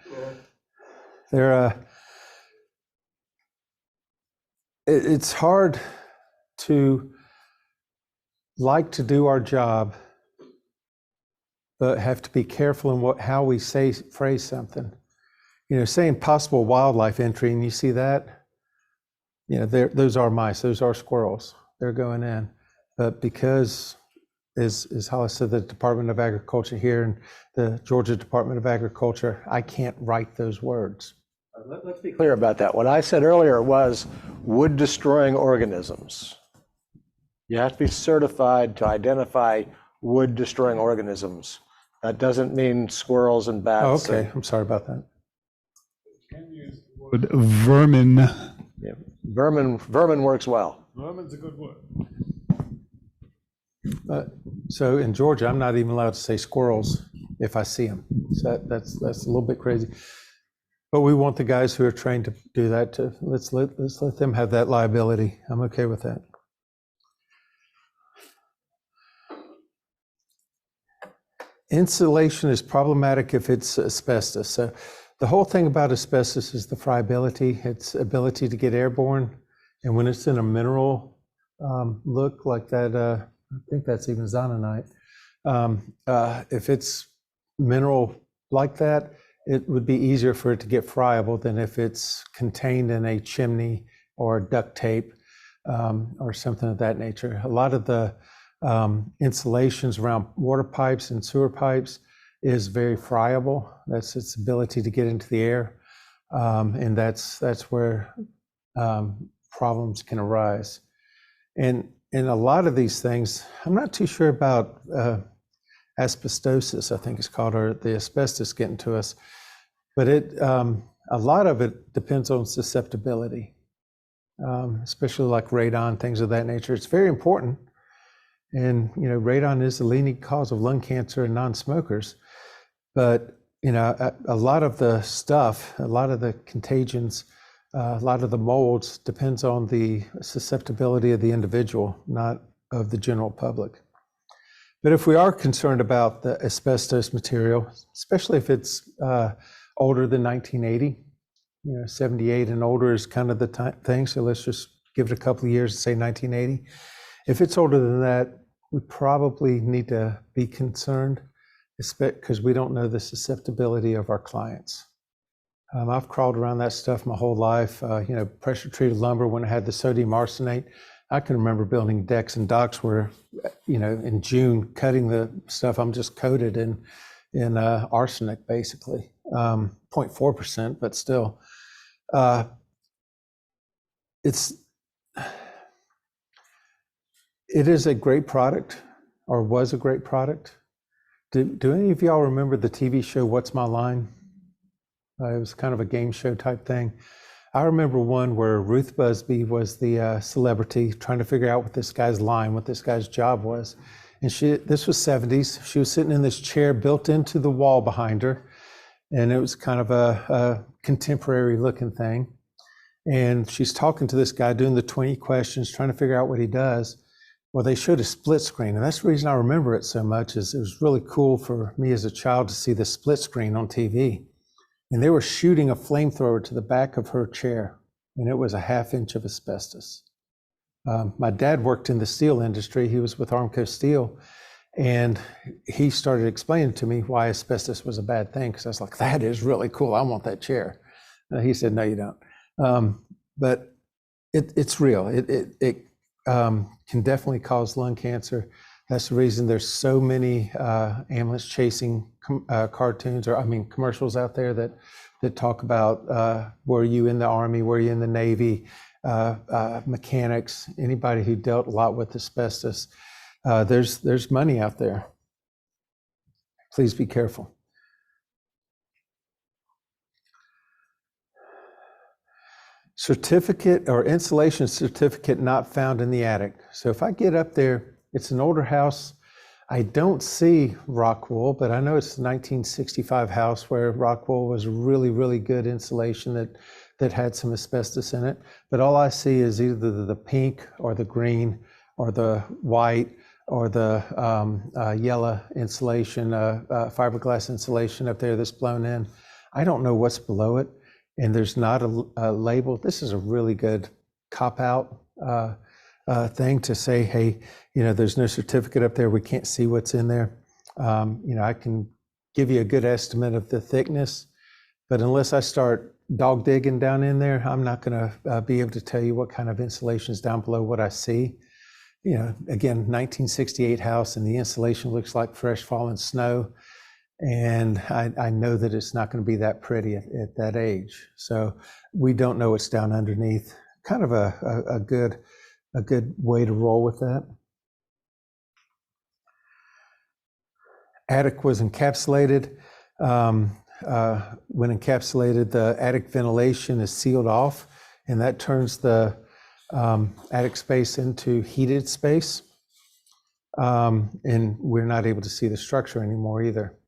It's hard to like to do our job, but have to be careful in how we phrase something. You know, saying possible wildlife entry, and you see that, you know, those are mice, those are squirrels, they're going in. But because, as Hollis said, the Department of Agriculture here and the Georgia Department of Agriculture, I can't write those words. Let's be clear about that. What I said earlier was wood-destroying organisms. You have to be certified to identify wood-destroying organisms. That doesn't mean squirrels and bats. Oh, okay, I'm sorry about that. Can use the word vermin. Yeah. Vermin works well. Vermin's a good word. So in Georgia, I'm not even allowed to say squirrels if I see them. So that's a little bit crazy. But we want the guys who are trained to do that to let's let them have that liability. I'm okay with that. Insulation is problematic if it's asbestos. So the whole thing about asbestos is the friability, its ability to get airborne. And when it's in a mineral look like that, I think that's even zononite. If it's mineral like that, it would be easier for it to get friable than if it's contained in a chimney or duct tape or something of that nature. A lot of the insulations around water pipes and sewer pipes is very friable. That's its ability to get into the air, and that's where problems can arise. And a lot of these things, I'm not too sure about asbestosis, I think it's called, or the asbestos getting to us, but a lot of it depends on susceptibility, especially like radon, things of that nature. It's very important. And, you know, radon is the leading cause of lung cancer in non-smokers. But, you know, a lot of the stuff, a lot of the contagions, a lot of the molds depends on the susceptibility of the individual, not of the general public. But if we are concerned about the asbestos material, especially if it's older than 1980, you know, 78 and older is kind of the thing. So let's just give it a couple of years and say 1980. If it's older than that, we probably need to be concerned, because we don't know the susceptibility of our clients. I've crawled around that stuff my whole life. You know, pressure treated lumber when I had the sodium arsenate. I can remember building decks and docks where, you know, in June, cutting the stuff, I'm just coated in arsenic, basically, 0.4%, but still. It is a great product, or was a great product. Do any of y'all remember the TV show What's My Line? It was kind of a game show type thing. I remember one where Ruth Busby was the celebrity trying to figure out what this guy's line, what this guy's job was. And this was 70s. She was sitting in this chair built into the wall behind her. And it was kind of a contemporary looking thing. And she's talking to this guy doing the 20 questions, trying to figure out what he does. Well, they showed a split screen, and that's the reason I remember it so much. Is it was really cool for me as a child to see the split screen on TV, and they were shooting a flamethrower to the back of her chair, and it was a 1/2 inch of asbestos. My dad worked in the steel industry. He was with Armco Steel, and he started explaining to me why asbestos was a bad thing, because I was like, that is really cool. I want that chair. He said, no, you don't. But it's real. It can definitely cause lung cancer. That's the reason there's so many ambulance chasing cartoons, or I mean commercials out there that talk about were you in the Army, were you in the Navy, mechanics, anybody who dealt a lot with asbestos. There's money out there. Please be careful. Certificate or insulation certificate not found in the attic. So if I get up there, it's an older house. I don't see rock wool, but I know it's a 1965 house where rock wool was really, really good insulation that had some asbestos in it. But all I see is either the pink or the green or the white or the yellow insulation, fiberglass insulation up there that's blown in. I don't know what's below it, and there's not a label. This is a really good cop-out thing to say, hey, there's no certificate up there. We can't see what's in there. I can give you a good estimate of the thickness, but unless I start dog digging down in there, I'm not going to be able to tell you what kind of insulation is down below what I see. Again, 1968 house, and the insulation looks like fresh fallen snow. And I know that it's not going to be that pretty at that age. So we don't know what's down underneath. Kind of a good way to roll with that. Attic was encapsulated. When encapsulated, the attic ventilation is sealed off, and that turns the attic space into heated space. And we're not able to see the structure anymore either.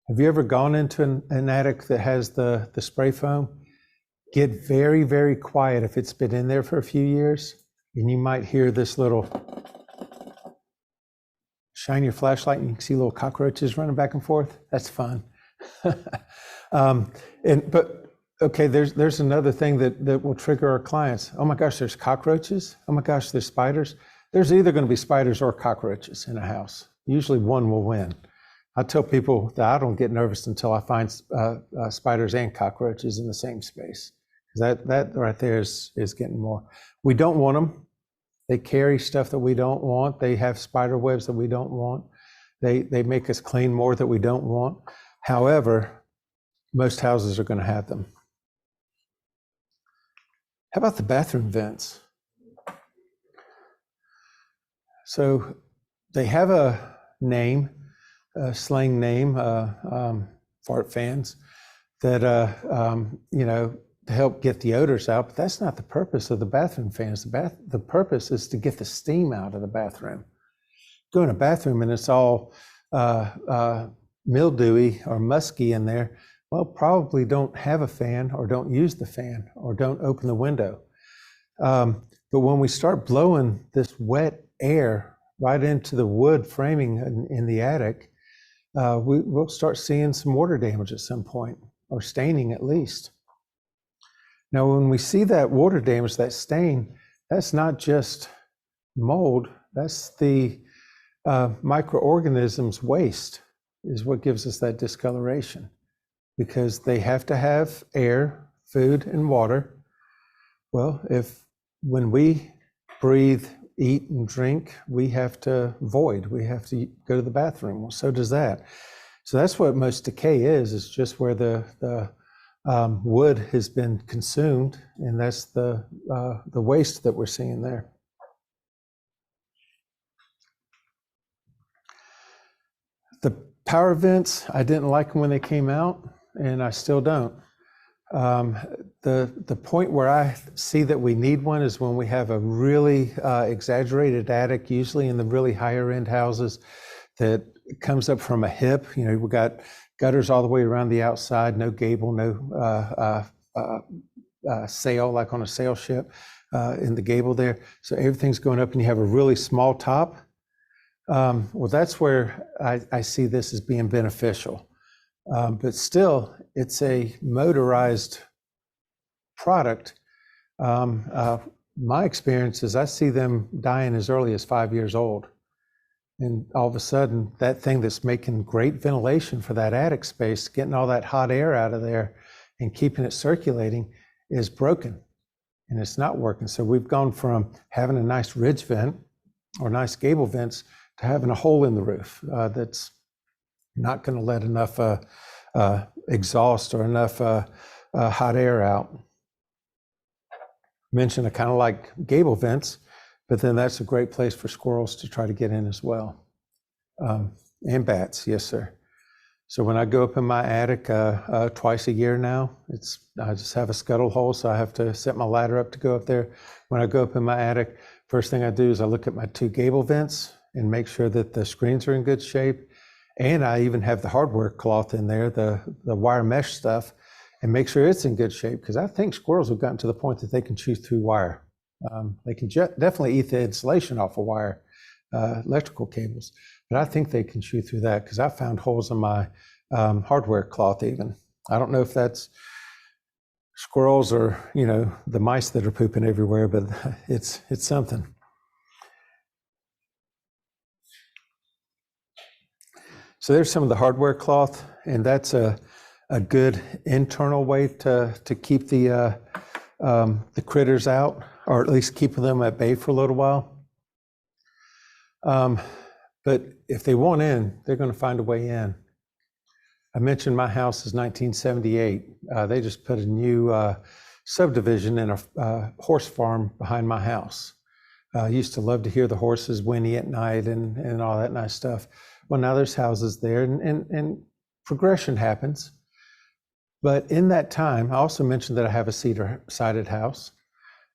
Have you ever gone into an attic that has the spray foam? Get very, very quiet if it's been in there for a few years, and you might hear this little, shine your flashlight and you can see little cockroaches running back and forth. That's fun. Okay, there's another thing that will trigger our clients. Oh my gosh, there's cockroaches. Oh my gosh, there's spiders. There's either going to be spiders or cockroaches in a house. Usually one will win. I tell people that I don't get nervous until I find spiders and cockroaches in the same space. That right there is getting more. We don't want them. They carry stuff that we don't want. They have spider webs that we don't want. They make us clean more that we don't want. However, most houses are going to have them. How about the bathroom vents? So they have a name, a slang name, fart fans, that to help get the odors out, but that's not the purpose of the bathroom fans. The purpose is to get the steam out of the bathroom. Go in a bathroom and it's all mildewy or musky in there. Well, probably don't have a fan, or don't use the fan, or don't open the window. But when we start blowing this wet air right into the wood framing in the attic, we'll start seeing some water damage at some point, or staining at least. Now, when we see that water damage, that stain, that's not just mold, that's the microorganisms waste is what gives us that discoloration, because they have to have air, food, and water. Well, when we breathe, eat, and drink, we have to void. We have to go to the bathroom. Well, so does that. So that's what most decay is just where the wood has been consumed, and that's the waste that we're seeing there. The power vents, I didn't like them when they came out, and I still don't. The point where I see that we need one is when we have a really exaggerated attic, usually in the really higher end houses, that comes up from a hip. We've got gutters all the way around the outside, no gable, no sail like on a sail ship. in the gable there. So everything's going up and you have a really small top. Well, that's where I see this as being beneficial. But still, it's a motorized product. My experience is I see them dying as early as 5 years old. And all of a sudden, that thing that's making great ventilation for that attic space, getting all that hot air out of there and keeping it circulating, is broken and it's not working. So we've gone from having a nice ridge vent or nice gable vents to having a hole in the roof that's not going to let enough exhaust or enough hot air out. Mentioned I kind of like gable vents, but then that's a great place for squirrels to try to get in as well. And bats, yes, sir. So when I go up in my attic twice a year now, I just have a scuttle hole, so I have to set my ladder up to go up there. When I go up in my attic, first thing I do is I look at my 2 gable vents and make sure that the screens are in good shape. And I even have the hardware cloth in there, the wire mesh stuff, and make sure it's in good shape, because I think squirrels have gotten to the point that they can chew through wire. They can definitely eat the insulation off of wire, electrical cables, but I think they can chew through that, because I found holes in my hardware cloth even. I don't know if that's squirrels or, the mice that are pooping everywhere, but it's something. So there's some of the hardware cloth, and that's a good internal way to keep the critters out, or at least keep them at bay for a little while. But if they want in, they're going to find a way in. I mentioned my house is 1978. They just put a new subdivision in a horse farm behind my house. I used to love to hear the horses whinny at night and all that nice stuff. Well, now there's houses there, and progression happens. But in that time, I also mentioned that I have a cedar-sided house.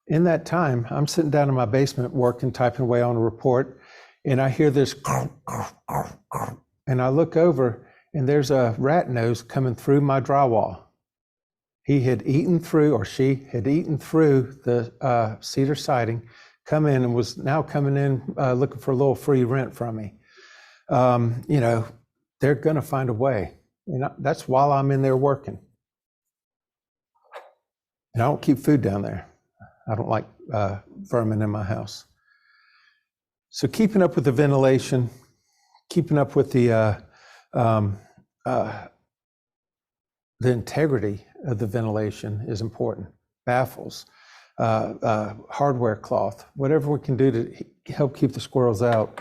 In that time, I'm sitting down in my basement working, typing away on a report, and I hear this, and I look over, and there's a rat nose coming through my drywall. He had eaten through, or she had eaten through the cedar siding, come in and was now coming in looking for a little free rent from me. They're going to find a way. And that's while I'm in there working. And I don't keep food down there. I don't like vermin in my house. So keeping up with the ventilation, keeping up with the integrity of the ventilation is important. Baffles, hardware cloth, whatever we can do to help keep the squirrels out.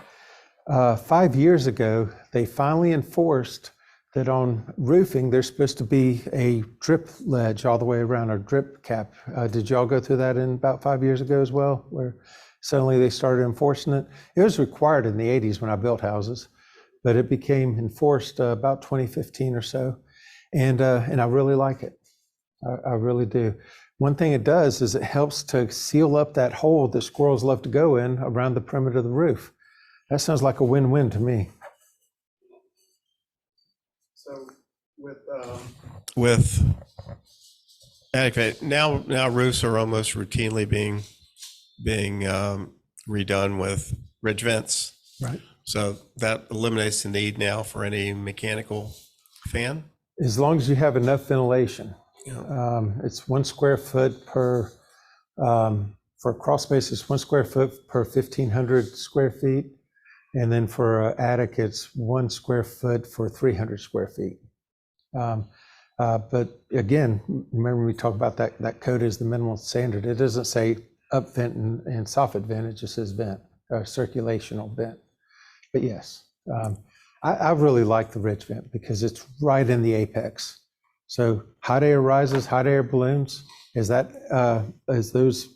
5 years ago, they finally enforced that on roofing, there's supposed to be a drip ledge all the way around, or drip cap. Did y'all go through that in about 5 years ago as well, where suddenly they started enforcing it? It was required in the 80s when I built houses, but it became enforced about 2015 or so. And I really like it. I really do. One thing it does is it helps to seal up that hole that squirrels love to go in around the perimeter of the roof. That sounds like a win-win to me. So with attic now roofs are almost routinely being redone with ridge vents. Right. So that eliminates the need now for any mechanical fan. As long as you have enough ventilation. Yeah. It's 1 square foot per, for crawl space, it's 1 square foot per 1,500 square feet. And then for an attic, it's 1 square foot for 300 square feet. But again, remember we talked about that code is the minimal standard. It doesn't say up vent and soffit vent, it just says vent, circulational vent. But yes, I really like the ridge vent because it's right in the apex. So hot air rises, hot air balloons, as those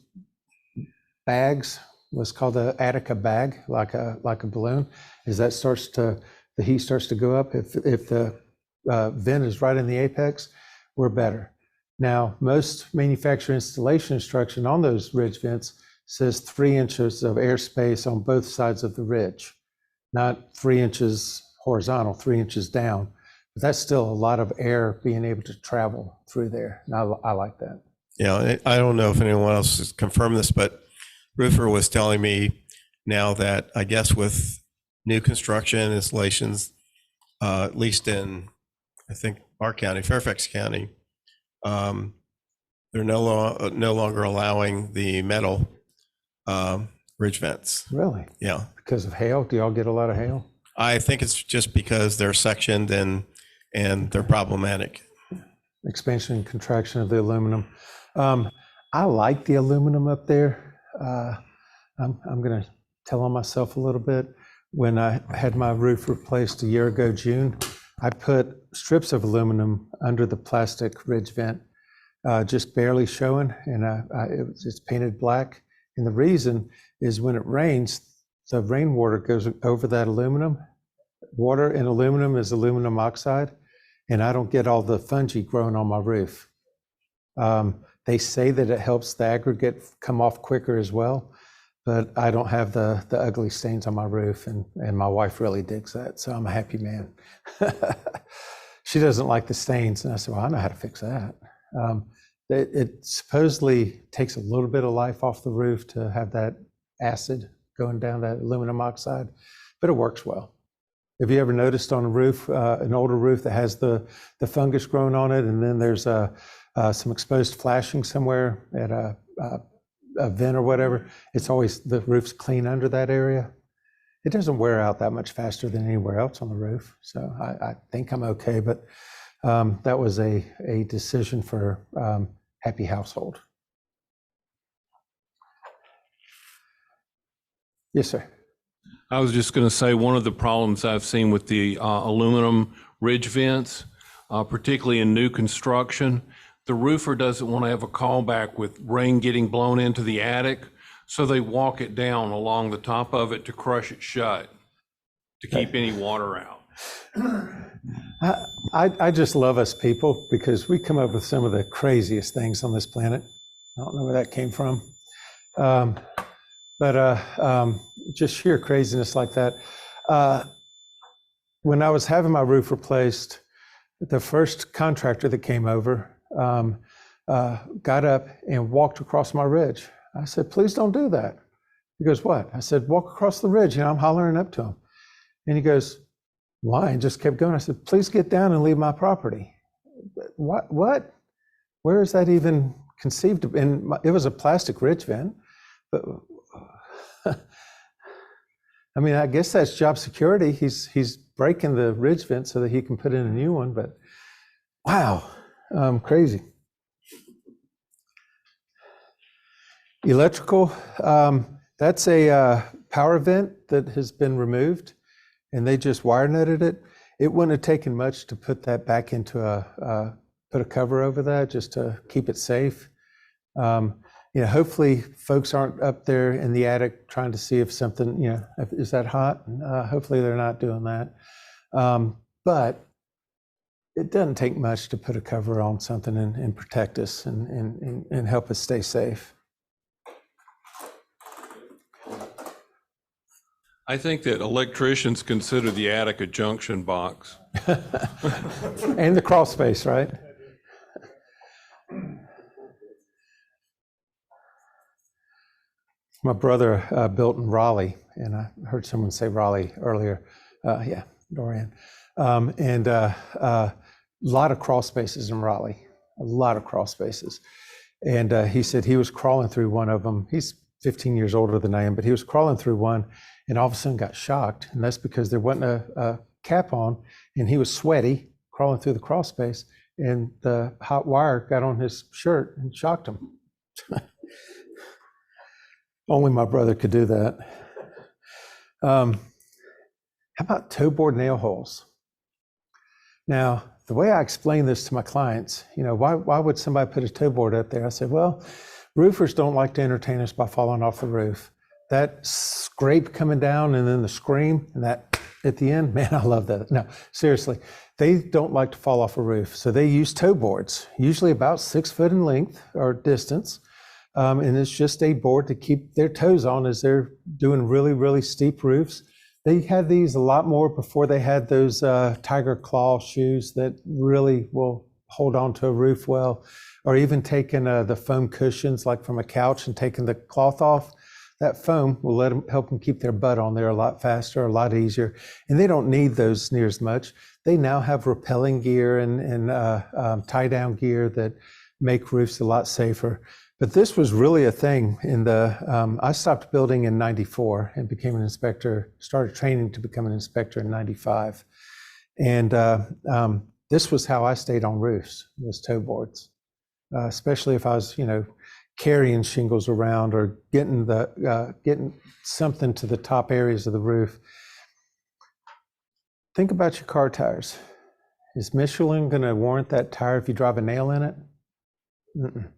bags, what's called an attic bag, like a balloon, as the heat starts to go up. If the vent is right in the apex, we're better. Now, most manufacturer installation instruction on those ridge vents says 3 inches of airspace on both sides of the ridge, not 3 inches horizontal, 3 inches down. But that's still a lot of air being able to travel through there, and I like that. I don't know if anyone else has confirmed this, but roofer was telling me now that I guess with new construction installations, at least in, I think, our county, Fairfax County, they're no longer allowing the metal ridge vents. Really? Yeah. Because of hail? Do y'all get a lot of hail? I think it's just because they're sectioned and they're problematic. Expansion and contraction of the aluminum. I like the aluminum up there. I'm going to tell on myself a little bit. When I had my roof replaced a year ago, June, I put strips of aluminum under the plastic ridge vent, just barely showing, and it's painted black. And the reason is when it rains, the rainwater goes over that aluminum. Water in aluminum is aluminum oxide, and I don't get all the fungi growing on my roof. They say that it helps the aggregate come off quicker as well, but I don't have the ugly stains on my roof, and my wife really digs that, so I'm a happy man. She doesn't like the stains, and I said, well, I know how to fix that. It supposedly takes a little bit of life off the roof to have that acid going down, that aluminum oxide, but it works well. Have you ever noticed on a roof, an older roof that has the fungus growing on it, and then there's some exposed flashing somewhere at a vent or whatever? It's always, the roof's clean under that area. It doesn't wear out that much faster than anywhere else on the roof, so I think I'm okay, but that was a decision for happy household. Yes, sir. I was just going to say one of the problems I've seen with the aluminum ridge vents, particularly in new construction, the roofer doesn't want to have a callback with rain getting blown into the attic, so they walk it down along the top of it to crush it shut, to keep any water out. I just love us people because we come up with some of the craziest things on this planet. I don't know where that came from. But just sheer craziness like that. When I was having my roof replaced, the first contractor that came over got up and walked across my ridge. I said, please don't do that. He goes, what? I said, walk across the ridge. I'm hollering up to him. And he goes, why? And just kept going. I said, please get down and leave my property. What? Where is that even conceived of? And it was a plastic ridge vent, but I mean, I guess that's job security. He's breaking the ridge vent so that he can put in a new one, but wow, crazy. Electrical, that's a power vent that has been removed, and they just wire netted it. It wouldn't have taken much to put that back into put a cover over that just to keep it safe. Hopefully folks aren't up there in the attic trying to see if something, is that hot? Hopefully they're not doing that. But it doesn't take much to put a cover on something and protect us and help us stay safe. I think that electricians consider the attic a junction box. And the crawl space, right? My brother built in Raleigh, and I heard someone say Raleigh earlier. Yeah, Dorian. And a lot of crawl spaces in Raleigh, a lot of crawl spaces. And he said he was crawling through one of them. He's 15 years older than I am, but he was crawling through one and all of a sudden got shocked. And that's because there wasn't a cap on, and he was sweaty crawling through the crawl space, and the hot wire got on his shirt and shocked him. Only my brother could do that. How about toe board nail holes? Now, the way I explain this to my clients, why would somebody put a toe board up there? I said, well, roofers don't like to entertain us by falling off the roof. That scrape coming down and then the scream and that at the end, man, I love that. No, seriously, they don't like to fall off a roof. So they use toe boards, usually about 6 foot in length or distance. And it's just a board to keep their toes on as they're doing really, really steep roofs. They had these a lot more before they had those tiger claw shoes that really will hold on to a roof well. or even taking the foam cushions like from a couch and taking the cloth off. That foam will help them keep their butt on there a lot faster, a lot easier. And they don't need those near as much. They now have rappelling gear and tie-down gear that make roofs a lot safer. But this was really a thing I stopped building in 94 and became an inspector, started training to become an inspector in 95. And this was how I stayed on roofs, was toe boards, especially if I was, carrying shingles around or getting something to the top areas of the roof. Think about your car tires. Is Michelin going to warrant that tire if you drive a nail in it? Mm-mm.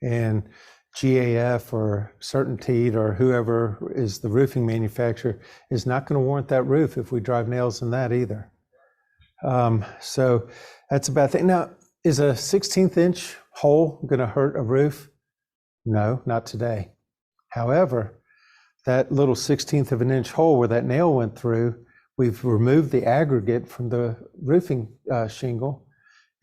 And GAF or Certainteed or whoever is the roofing manufacturer is not going to warrant that roof if we drive nails in that either. So that's a bad thing. Now, is a 16th inch hole going to hurt a roof? No, not today. However, that little 16th of an inch hole where that nail went through, we've removed the aggregate from the roofing shingle,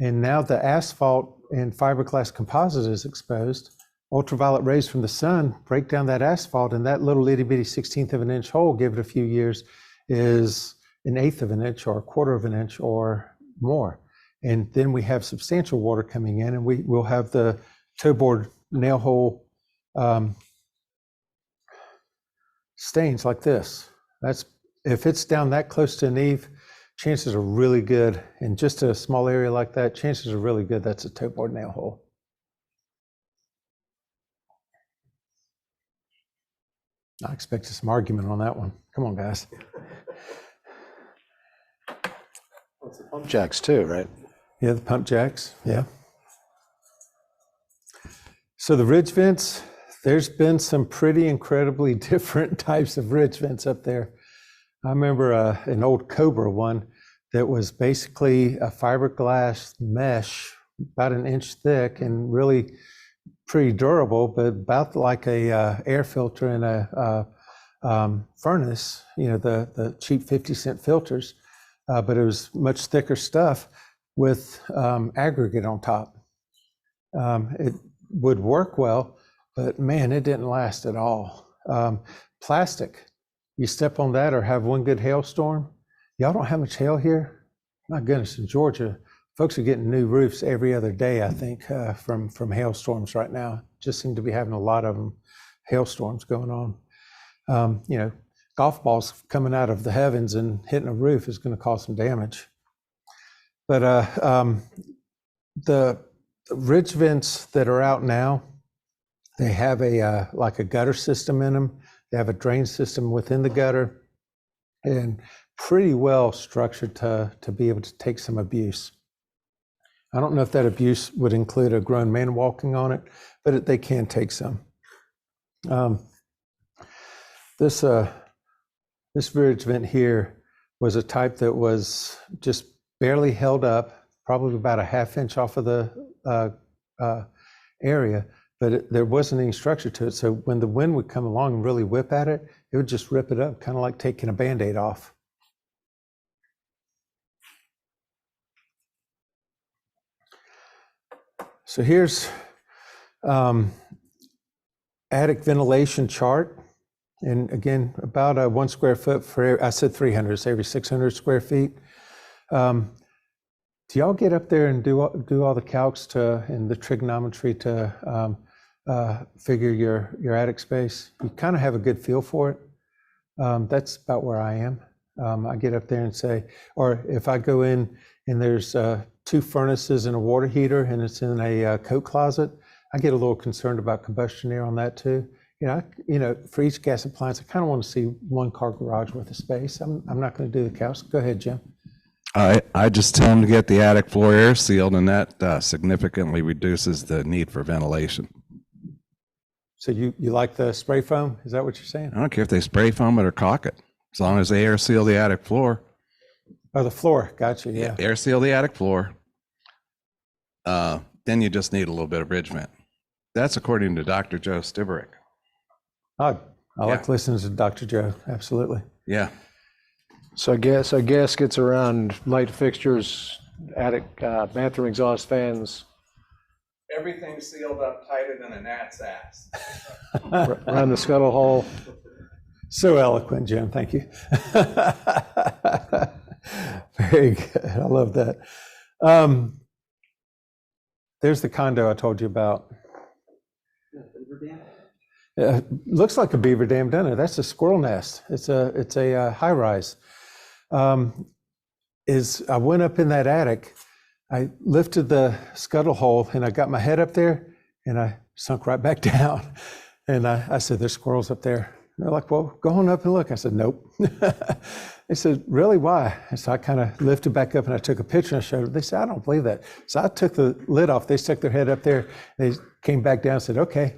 and now the asphalt and fiberglass composite is exposed. Ultraviolet rays from the sun break down that asphalt, and that little itty bitty 16th of an inch hole, give it a few years, is an eighth of an inch or a quarter of an inch or more. And then we have substantial water coming in, and we'll have the toe board nail hole stains like this. That's if it's down that close to an eave, chances are really good. In just a small area like that, chances are really good that's a toe board nail hole. I expect some argument on that one. Come on, guys. Pump jacks too, right? Yeah, the pump jacks. Yeah. So the ridge vents, there's been some pretty incredibly different types of ridge vents up there. I remember an old Cobra one that was basically a fiberglass mesh, about an inch thick and really pretty durable, but about like a air filter in a furnace, the cheap 50-cent filters, but it was much thicker stuff with aggregate on top. It would work well, but man, it didn't last at all. Plastic, you step on that or have one good hailstorm. Y'all don't have much hail here? My goodness, in Georgia, folks are getting new roofs every other day, I think, from hailstorms right now. Just seem to be having a lot of them, hailstorms going on. Golf balls coming out of the heavens and hitting a roof is going to cause some damage. But the ridge vents that are out now, they have like a gutter system in them. They have a drain system within the gutter, and pretty well structured to be able to take some abuse. I don't know if that abuse would include a grown man walking on it, but they can take some. This ridge vent here was a type that was just barely held up, probably about a half inch off of the area, but there wasn't any structure to it. So when the wind would come along and really whip at it, it would just rip it up, kind of like taking a Band-Aid off. So here's attic ventilation chart. And again, about 1 square foot for, I said 300, so every 600 square feet. Do y'all get up there and do all the calcs and the trigonometry to figure your attic space? You kind of have a good feel for it. That's about where I am. I get up there and say, or if I go in and there's 2 furnaces and a water heater and it's in a coat closet, I get a little concerned about combustion air on that too. For each gas appliance, I kind of want to see 1 car garage worth of space. I'm not going to do the calcs. Go ahead, Jim. I just tell them to get the attic floor air sealed, and that significantly reduces the need for ventilation. So you like the spray foam? Is that what you're saying? I don't care if they spray foam it or caulk it, as long as they air seal the attic floor. Oh, the floor. Gotcha. Yeah. Air seal the attic floor. Then you just need a little bit of ridge vent. That's according to Dr. Joe Stiberick. I like listening to Dr. Joe. Absolutely. Yeah. So gaskets around light fixtures, attic, bathroom exhaust fans, Everything's sealed up tighter than a gnat's ass. Around the scuttle hole. So eloquent, Jim. Thank you. Very good. I love that. There's the condo I told you about. Looks like a beaver dam, doesn't it? That's a squirrel nest. It's a high rise. I went up in that attic. I lifted the scuttle hole and I got my head up there and I sunk right back down. And I said, "There's squirrels up there." And they're like, "Well, go on up and look." I said, "Nope." They said, "Really? Why?" And so I kind of lifted back up and I took a picture and I showed them. They said, "I don't believe that." So I took the lid off. They stuck their head up there. They came back down and said, "Okay."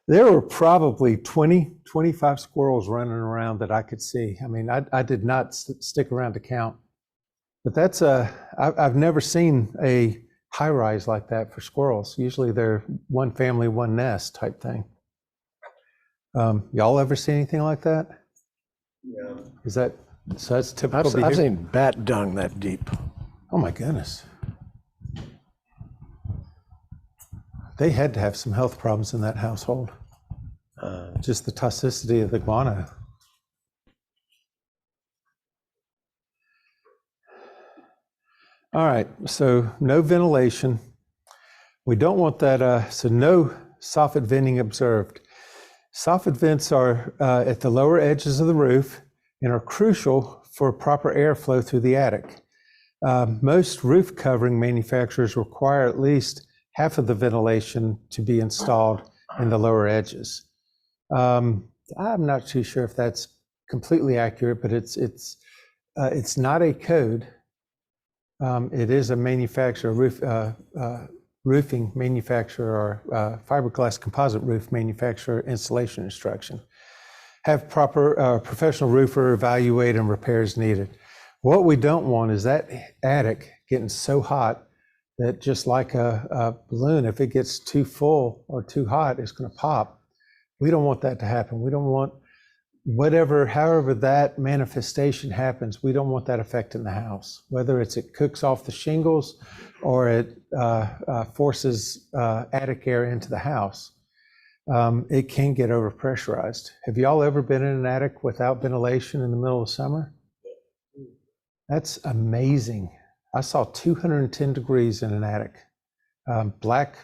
There were probably 20, 25 squirrels running around that I could see. I mean, I did not stick around to count. But that's I've never seen a high rise like that for squirrels. Usually they're one family, one nest type thing. Y'all ever see anything like that? Yeah. So that's typical I've behavior? seen bat dung that deep. Oh my goodness. They had to have some health problems in that household. Just the toxicity of the guano. All right, so no ventilation. We don't want that, so no soffit venting observed. Soffit vents are at the lower edges of the roof and are crucial for proper airflow through the attic. Most roof covering manufacturers require at least half of the ventilation to be installed in the lower edges. I'm not too sure if that's completely accurate, but it's not a code. It is a manufacturer, roofing manufacturer, or fiberglass composite roof manufacturer installation instruction. Have proper professional roofer evaluate and repairs needed. What we don't want is that attic getting so hot that, just like a balloon, if it gets too full or too hot, it's going to pop. We don't want that to happen. We don't want however that manifestation happens, we don't want that affecting the house. Whether it cooks off the shingles or it forces attic air into the house, it can get overpressurized. Have y'all ever been in an attic without ventilation in the middle of summer? That's amazing. I saw 210 degrees in an attic. Black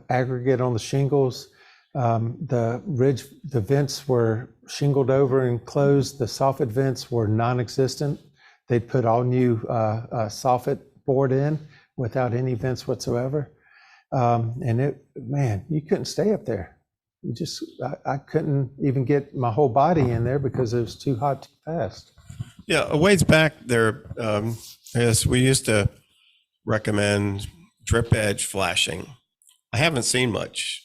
aggregate on the shingles. The vents were shingled over and closed. The soffit vents were non-existent. They'd put all new soffit board in without any vents whatsoever. And you couldn't stay up there. I couldn't even get my whole body in there because it was too hot too fast. Yeah, a ways back there, yes, we used to recommend drip edge flashing. I haven't seen much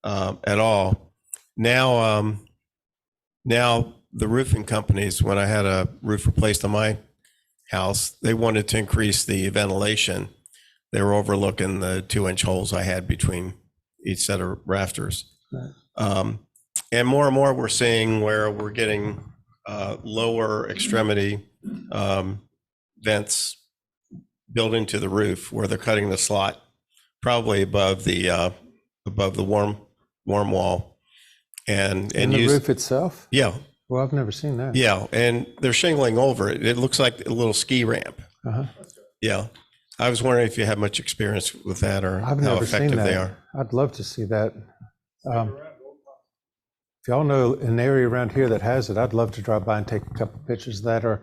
at all. Now the roofing companies, when I had a roof replaced on my house, they wanted to increase the ventilation. They were overlooking the 2-inch holes I had between each set of rafters. Right. And more we're seeing where we're getting lower extremity vents built into the roof, where they're cutting the slot probably above the warm wall and the roof itself? Yeah. Well, I've never seen that. Yeah, and they're shingling over it. It looks like a little ski ramp. Uh-huh. Yeah. I was wondering if you had much experience with that, or I've how never seen effective that. they are. I'd love to see that. If y'all know an area around here that has it, I'd love to drop by and take a couple of pictures of that. Or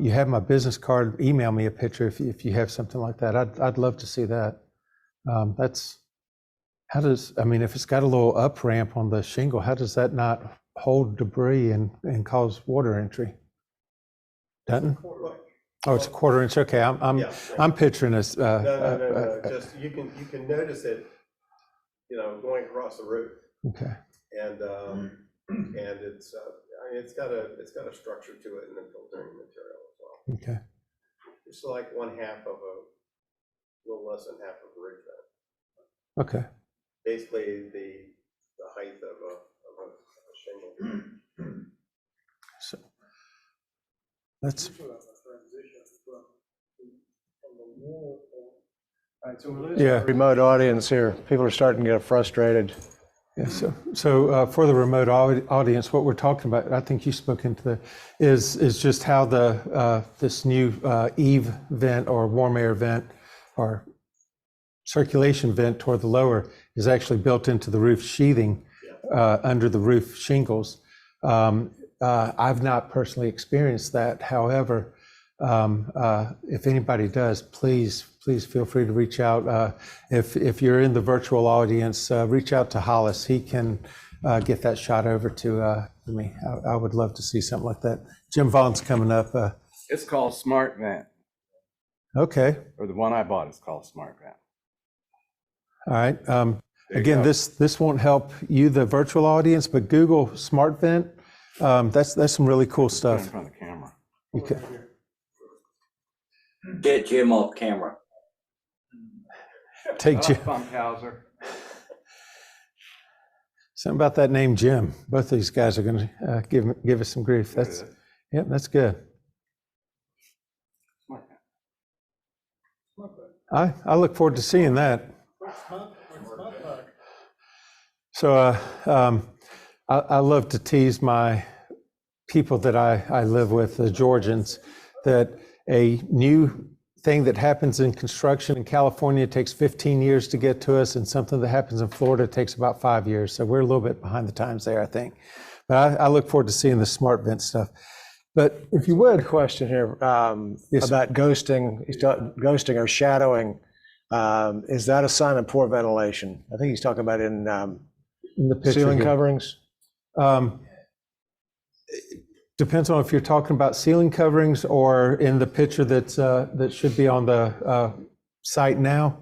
you have my business card, email me a picture if you have something like that. I'd love to see that. If it's got a little up ramp on the shingle, how does that not hold debris and cause water entry? Doesn't? Oh, it's a 1/4 inch. Okay, I'm picturing this. No. Just you can notice it, going across the roof. Okay. And it's got a structure to it, and a filtering material as well. Okay. It's like 1/2 of a little less than half of a roof vent. Okay. Basically the height of a shingle. So that's transition from the wall Yeah. Remote audience here. People are starting to get frustrated. Yeah, so for the remote audience, what we're talking about, I think you spoke into the, is just how the this new eave vent or warm air vent or circulation vent toward the lower is actually built into the roof sheathing under the roof shingles. I've not personally experienced that. However, if anybody does, please feel free to reach out. If you're in the virtual audience, reach out to Hollis. He can get that shot over to me. I would love to see something like that. Jim Vaughn's coming up. It's called Smart Vent, Okay. or the one I bought is called Smart Vent. All right. you Again, go. this won't help you, the virtual audience, but Google Smart Vent. That's some really cool Put it in stuff. front of the camera. You can, Get Jim off camera. take Jim. Funkhauser. Something about that name, Jim. Both of these guys are going to give us some grief. That's yep, that's good. I look forward to seeing that. So I love to tease my people that I live with, the Georgians, that a new thing that happens in construction in California takes 15 years to get to us, and something that happens in Florida takes about 5 years. So we're a little bit behind the times there, I think. But I look forward to seeing the smart vent stuff. But if you would, Question here Yes, about ghosting. Ghosting or shadowing. Is that a sign of poor ventilation? I think he's talking about in in the picture ceiling here. coverings. Depends on if you're talking about ceiling coverings or in the picture that should be on the site now,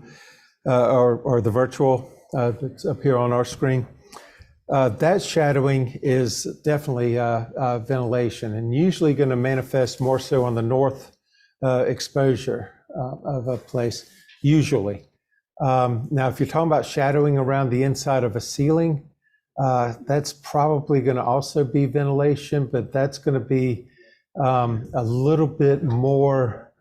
or the virtual that's up here on our screen. That shadowing is definitely ventilation, and usually going to manifest more so on the north exposure of a place, usually. Now, if you're talking about shadowing around the inside of a ceiling, that's probably going to also be ventilation, but that's going to be a little bit more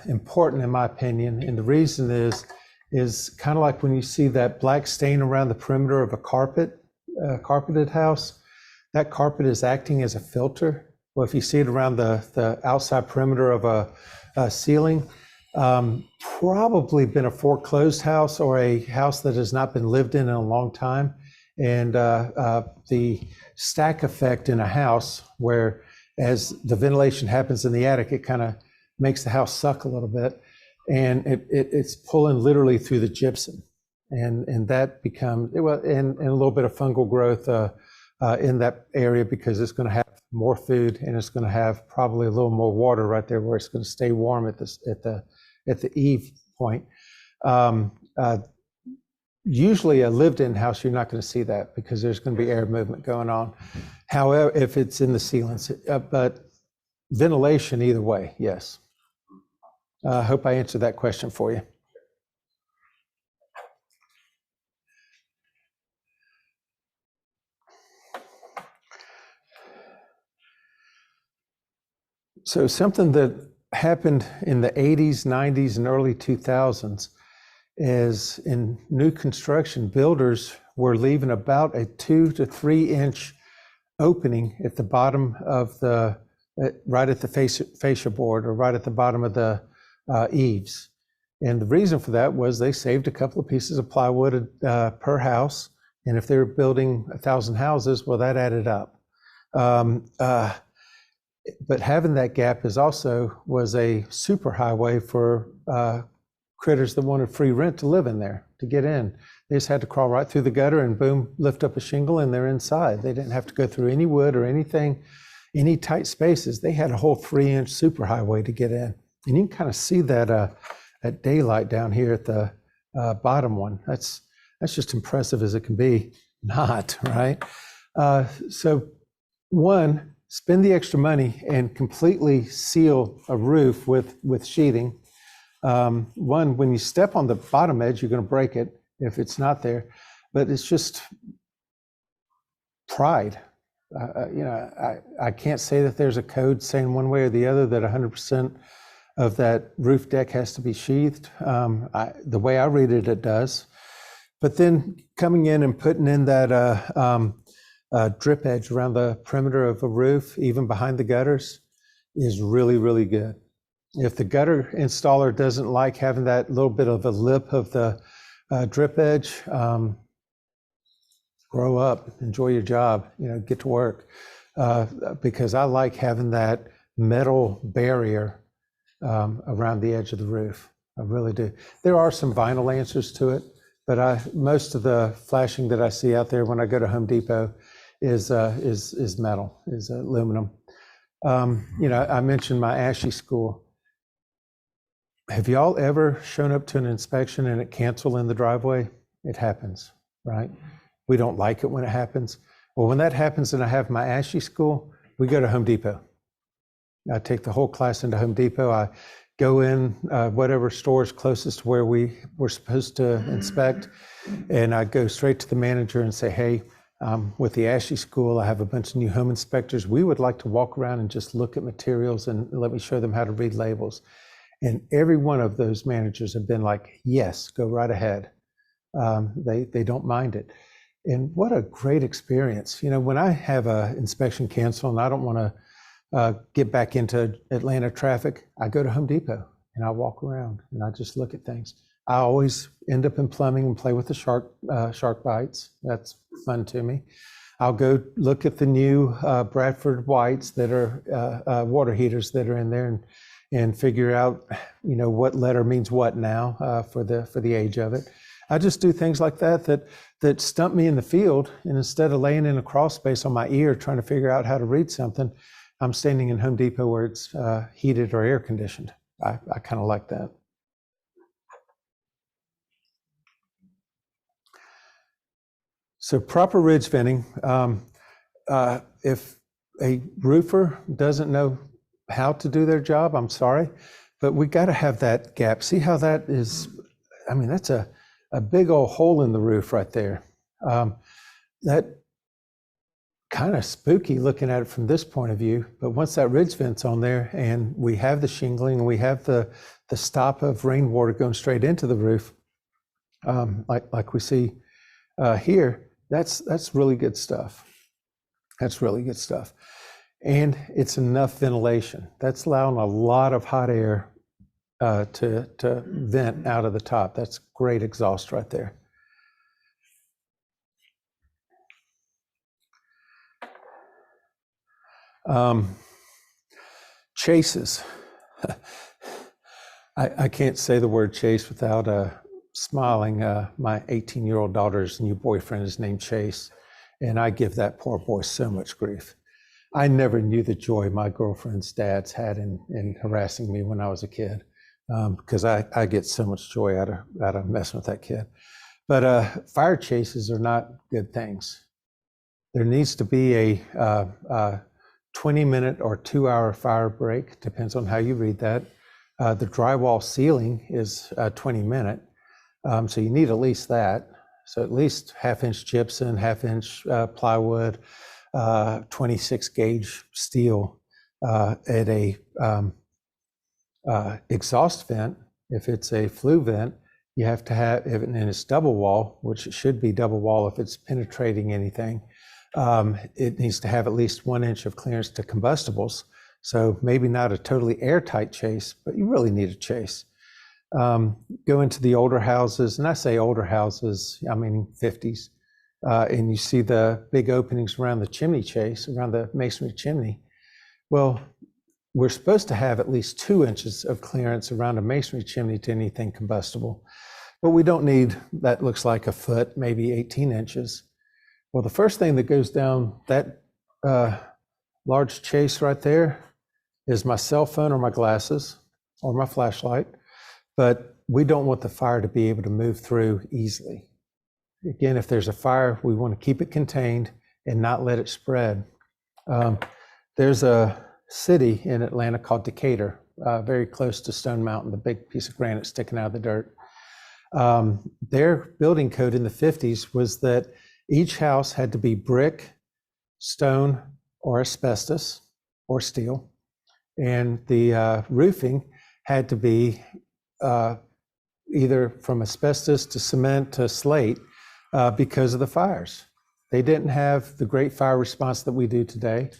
important in my opinion. And the reason is kind of like when you see that black stain around the perimeter of a carpeted house, that carpet is acting as a filter. Well, if you see it around the outside perimeter of a ceiling, probably been a foreclosed house or a house that has not been lived in a long time. And the stack effect in a house where as the ventilation happens in the attic, it kind of makes the house suck a little bit. And it's pulling literally through the gypsum. And that becomes, well, and a little bit of fungal growth in that area because it's going to have more food and it's going to have probably a little more water right there where it's going to stay warm at the eave point. Usually a lived-in house, you're not going to see that because there's going to be air movement going on. However, if it's in the ceilings, but ventilation either way, yes. I hope I answered that question for you. So something that happened in the 80s, 90s, and early 2000s is in new construction, builders were leaving about a 2 to 3 inch opening at the bottom of the, right at the fascia board or right at the bottom of the eaves. And the reason for that was they saved a couple of pieces of plywood per house. And if they were building 1,000 houses, well, that added up. But having that gap was a super highway for critters that wanted free rent to live in there, to get in. They just had to crawl right through the gutter and boom, lift up a shingle and they're inside. They didn't have to go through any wood or anything, any tight spaces. They had a whole 3-inch super highway to get in. And you can kind of see that at daylight down here at the bottom one. That's just impressive as it can be. Not, right? So one, spend the extra money and completely seal a roof with sheething. One, when you step on the bottom edge, you're going to break it if it's not there. But it's just pride. I can't say that there's a code saying one way or the other that 100% of that roof deck has to be sheathed. The way I read it, it does. But then coming in and putting in that drip edge around the perimeter of a roof, even behind the gutters, is really, really good. If the gutter installer doesn't like having that little bit of a lip of the drip edge, grow up, enjoy your job, get to work. Because I like having that metal barrier around the edge of the roof. I really do. There are some vinyl answers to it, but most of the flashing that I see out there when I go to Home Depot is metal, is aluminum. I mentioned my ASHI school. Have y'all ever shown up to an inspection and it canceled in the driveway? It happens, right? We don't like it when it happens. Well, when that happens and I have my ASHI school, we go to Home Depot. I take the whole class into Home Depot. I go in whatever store is closest to where we were supposed to inspect, and I go straight to the manager and say, hey, with the ASHI school, I have a bunch of new home inspectors. We would like to walk around and just look at materials and let me show them how to read labels. And every one of those managers have been like, yes, go right ahead. They don't mind it. And what a great experience. When I have an inspection cancel and I don't want to get back into Atlanta traffic, I go to Home Depot and I walk around and I just look at things. I always end up in plumbing and play with the shark bites. That's fun to me. I'll go look at the new Bradford whites that are water heaters that are in there and figure out, what letter means what now for the age of it. I just do things like that stump me in the field, and instead of laying in a crawl space on my ear trying to figure out how to read something, I'm standing in Home Depot where it's heated or air conditioned. I kind of like that. So proper ridge venting. If a roofer doesn't know how to do their job, I'm sorry, but we got to have that gap. See how that is? I mean, that's a big old hole in the roof right there. That kind of spooky looking at it from this point of view, but once that ridge vent's on there and we have the shingling and we have the stop of rainwater going straight into the roof, like we see here, that's really good stuff. That's really good stuff. And it's enough ventilation. That's allowing a lot of hot air to vent out of the top. That's great exhaust right there. Chases. I can't say the word chase without smiling. My 18-year-old daughter's new boyfriend is named Chase, and I give that poor boy so much grief. I never knew the joy my girlfriend's dads had in harassing me when I was a kid, because I get so much joy out of messing with that kid. But fire chases are not good things. There needs to be a 20-minute or 2-hour fire break, depends on how you read that. The drywall ceiling is 20-minute, so you need at least that. So at least half-inch gypsum, half-inch plywood, 26 gauge steel at a exhaust vent. If it's a flue vent, you have to have, and it's double wall, which it should be double wall if it's penetrating anything. It needs to have at least 1 inch of clearance to combustibles. So maybe not a totally airtight chase, but you really need a chase. Go into the older houses, and I say older houses, I mean 50s, and you see the big openings around the chimney chase, around the masonry chimney. Well, we're supposed to have at least 2 inches of clearance around a masonry chimney to anything combustible, but we don't need, that looks like a foot, maybe 18 inches. Well, the first thing that goes down that large chase right there is my cell phone or my glasses or my flashlight, but we don't want the fire to be able to move through easily. Again, if there's a fire, we want to keep it contained and not let it spread. There's a city in Atlanta called Decatur, very close to Stone Mountain, the big piece of granite sticking out of the dirt. Their building code in the 50s was that each house had to be brick, stone, or asbestos, or steel. And the roofing had to be either from asbestos to cement to slate because of the fires. They didn't have the great fire response that we do today.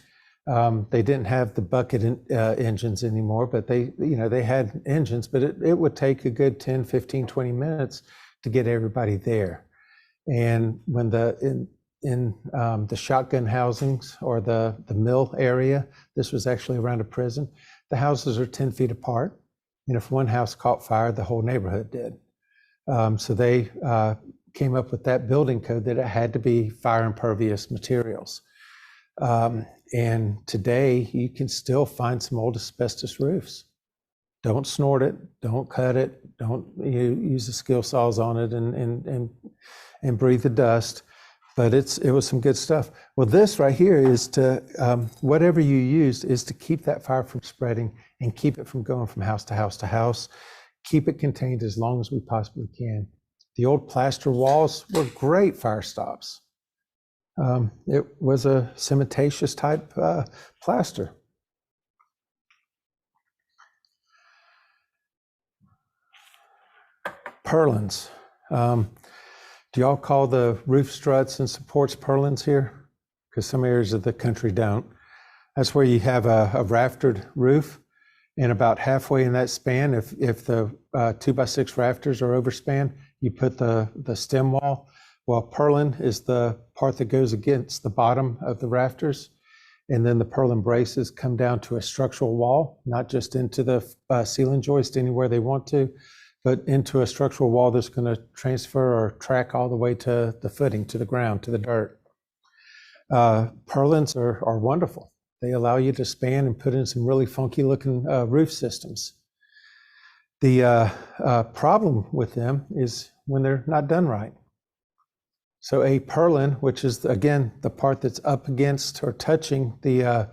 They didn't have the bucket engines anymore, but they had engines, but it would take a good 10, 15, 20 minutes to get everybody there. And when in the shotgun housings or the mill area, this was actually around a prison, the houses are 10 feet apart. And if one house caught fire, the whole neighborhood did. So they came up with that building code that it had to be fire impervious materials. And today you can still find some old asbestos roofs. Don't snort it, don't cut it, don't use the skill saws on it and breathe the dust. But it was some good stuff. Well, this right here is to, whatever you used is to keep that fire from spreading and keep it from going from house to house to house. Keep it contained as long as we possibly can. The old plaster walls were great fire stops. It was a cementatious type plaster. Purlins. Do y'all call the roof struts and supports purlins here? Because some areas of the country don't. That's where you have a raftered roof, and about halfway in that span, if the 2x6 rafters are overspan, you put the stem wall. Well, purlin is the part that goes against the bottom of the rafters, and then the purlin braces come down to a structural wall, not just into the ceiling joist anywhere they want to, but into a structural wall that's going to transfer or track all the way to the footing, to the ground, to the dirt. Purlins are wonderful. They allow you to span and put in some really funky looking roof systems. The problem with them is when they're not done right. So a purlin, which is again the part that's up against or touching the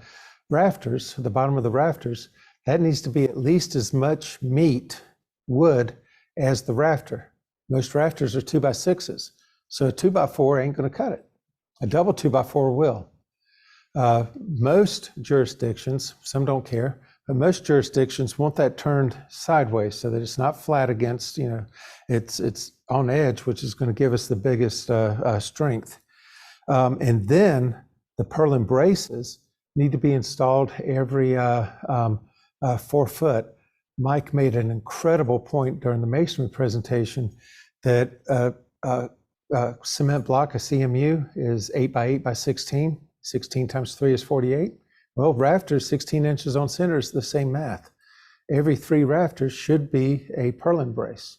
rafters, the bottom of the rafters, that needs to be at least as much meat wood as the rafter. Most rafters are 2x6s, so a 2x4 ain't going to cut it. A double 2x4 will. Most jurisdictions, some don't care, but most jurisdictions want that turned sideways so that it's not flat against, it's on edge, which is going to give us the biggest strength. And then the purlin braces need to be installed every 4 foot. Mike made an incredible point during the masonry presentation that a cement block, a CMU, is 8 by 8 by 16. 16 times 3 is 48. Well, rafters, 16 inches on center is the same math. Every 3 rafters should be a purlin brace.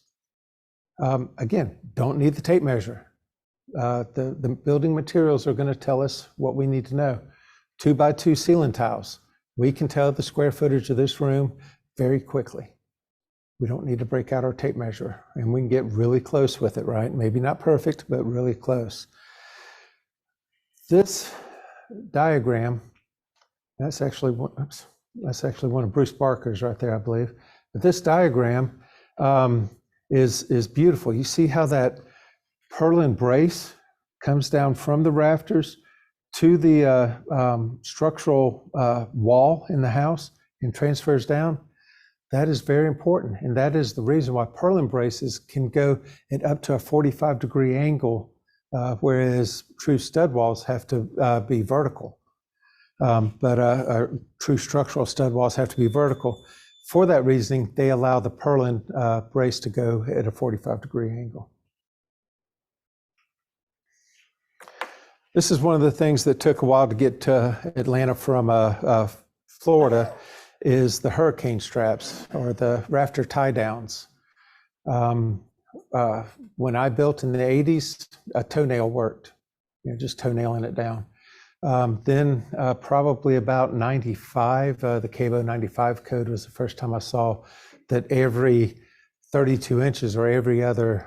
Again, don't need the tape measure. The building materials are going to tell us what we need to know. 2 by 2 ceiling tiles. We can tell the square footage of this room very quickly. We don't need to break out our tape measure, and we can get really close with it, right? Maybe not perfect, but really close. This diagram, that's actually one of Bruce Barker's right there, I believe. But this diagram is beautiful. You see how that purlin brace comes down from the rafters to the structural wall in the house and transfers down? That is very important, and that is the reason why purlin braces can go at up to a 45-degree angle, whereas true stud walls have to be vertical. But true structural stud walls have to be vertical. For that reasoning, they allow the purlin brace to go at a 45-degree angle. This is one of the things that took a while to get to Atlanta from Florida, is the hurricane straps or the rafter tie downs. When I built in the 80s, a toenail worked, just toenailing it down. Then probably about 95, the KBO 95 code was the first time I saw that every 32 inches or every other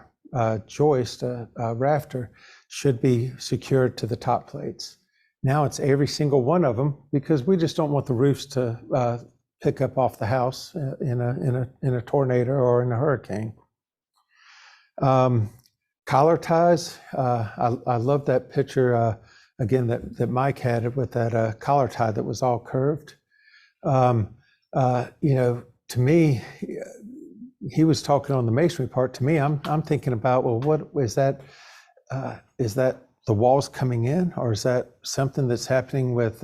joist, rafter, should be secured to the top plates. Now it's every single one of them, because we just don't want the roofs to pick up off the house in a tornado or in a hurricane. Collar ties, I love that picture again that Mike had with that collar tie that was all curved. to me, he was talking on the masonry part. To me, I'm thinking about, well, what is that? Is that the walls coming in, or is that something that's happening with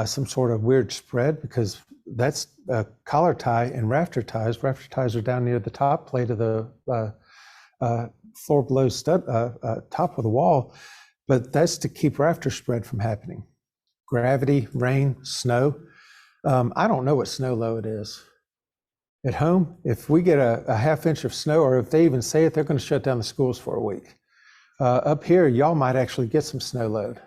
some sort of weird spread? Because that's collar tie and rafter ties. Rafter ties are down near the top plate of the floor below stud, top of the wall, but that's to keep rafter spread from happening. Gravity, rain, snow. I don't know what snow load is. At home, if we get a half inch of snow, or if they even say it, they're going to shut down the schools for a week. Up here, y'all might actually get some snow load.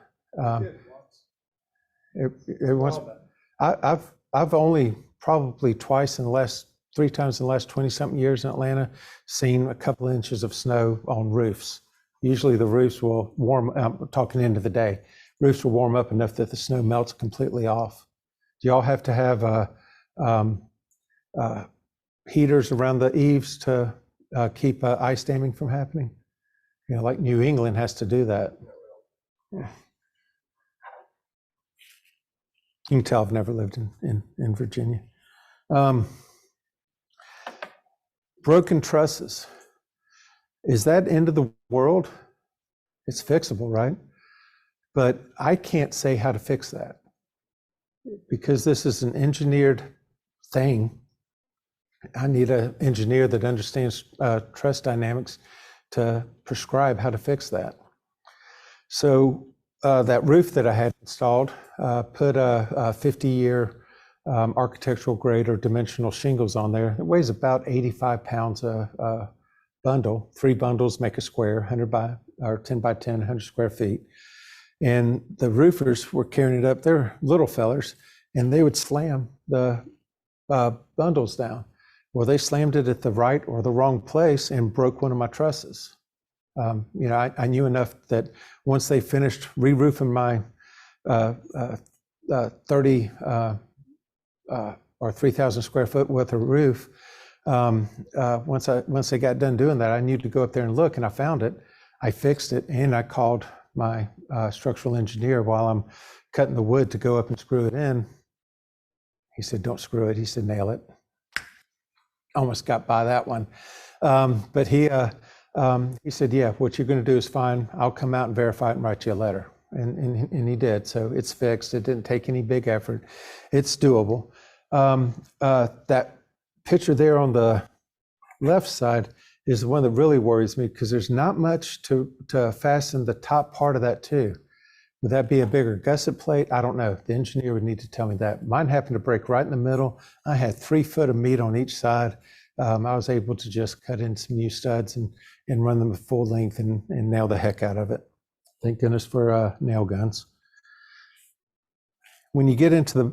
I've only probably three times in the last 20-something years in Atlanta, seen a couple of inches of snow on roofs. Usually the roofs will I'm talking into the day, roofs will warm up enough that the snow melts completely off. Do y'all have to have heaters around the eaves to keep ice damming from happening? You know, like New England has to do that. Yeah. You can tell I've never lived in Virginia. Broken trusses. Is that end of the world? It's fixable, right? But I can't say how to fix that, because this is an engineered thing. I need an engineer that understands truss dynamics to prescribe how to fix that. So that roof that I had installed put a 50-year architectural grade or dimensional shingles on there. It weighs about 85 pounds a bundle. 3 bundles make a square, 10 by 10, 100 square feet. And the roofers were carrying it up. They're little fellers, and they would slam the bundles down. Well, they slammed it at the right or the wrong place and broke one of my trusses. You know, I knew enough that once they finished re-roofing my 30 or 3,000 square foot worth of roof, once they got done doing that, I knew to go up there and look, and I found it. I fixed it, and I called my structural engineer while I'm cutting the wood to go up and screw it in. He said, "Don't screw it." He said, "Nail it." Almost got by that one. But he said, "Yeah, what you're going to do is fine. I'll come out and verify it and write you a letter." And he did. So it's fixed. It didn't take any big effort. It's doable. That picture there on the left side is the one that really worries me, because there's not much to fasten the top part of that to. Would that be a bigger gusset plate? I don't know. The engineer would need to tell me that. Mine happened to break right in the middle. I had 3 foot of meat on each side. I was able to just cut in some new studs and run them at full length and nail the heck out of it. Thank goodness for nail guns. When you get into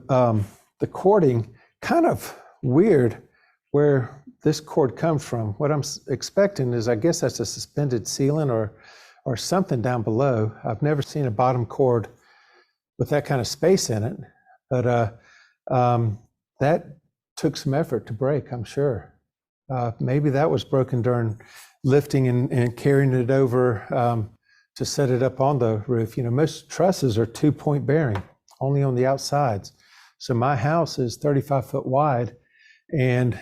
the cording, kind of weird where this cord comes from. What I'm expecting is, I guess that's a suspended sealant or something down below. I've never seen a bottom cord with that kind of space in it, but that took some effort to break, I'm sure. Maybe that was broken during lifting and carrying it over to set it up on the roof. You know, most trusses are 2-point bearing, only on the outsides. So my house is 35 foot wide, and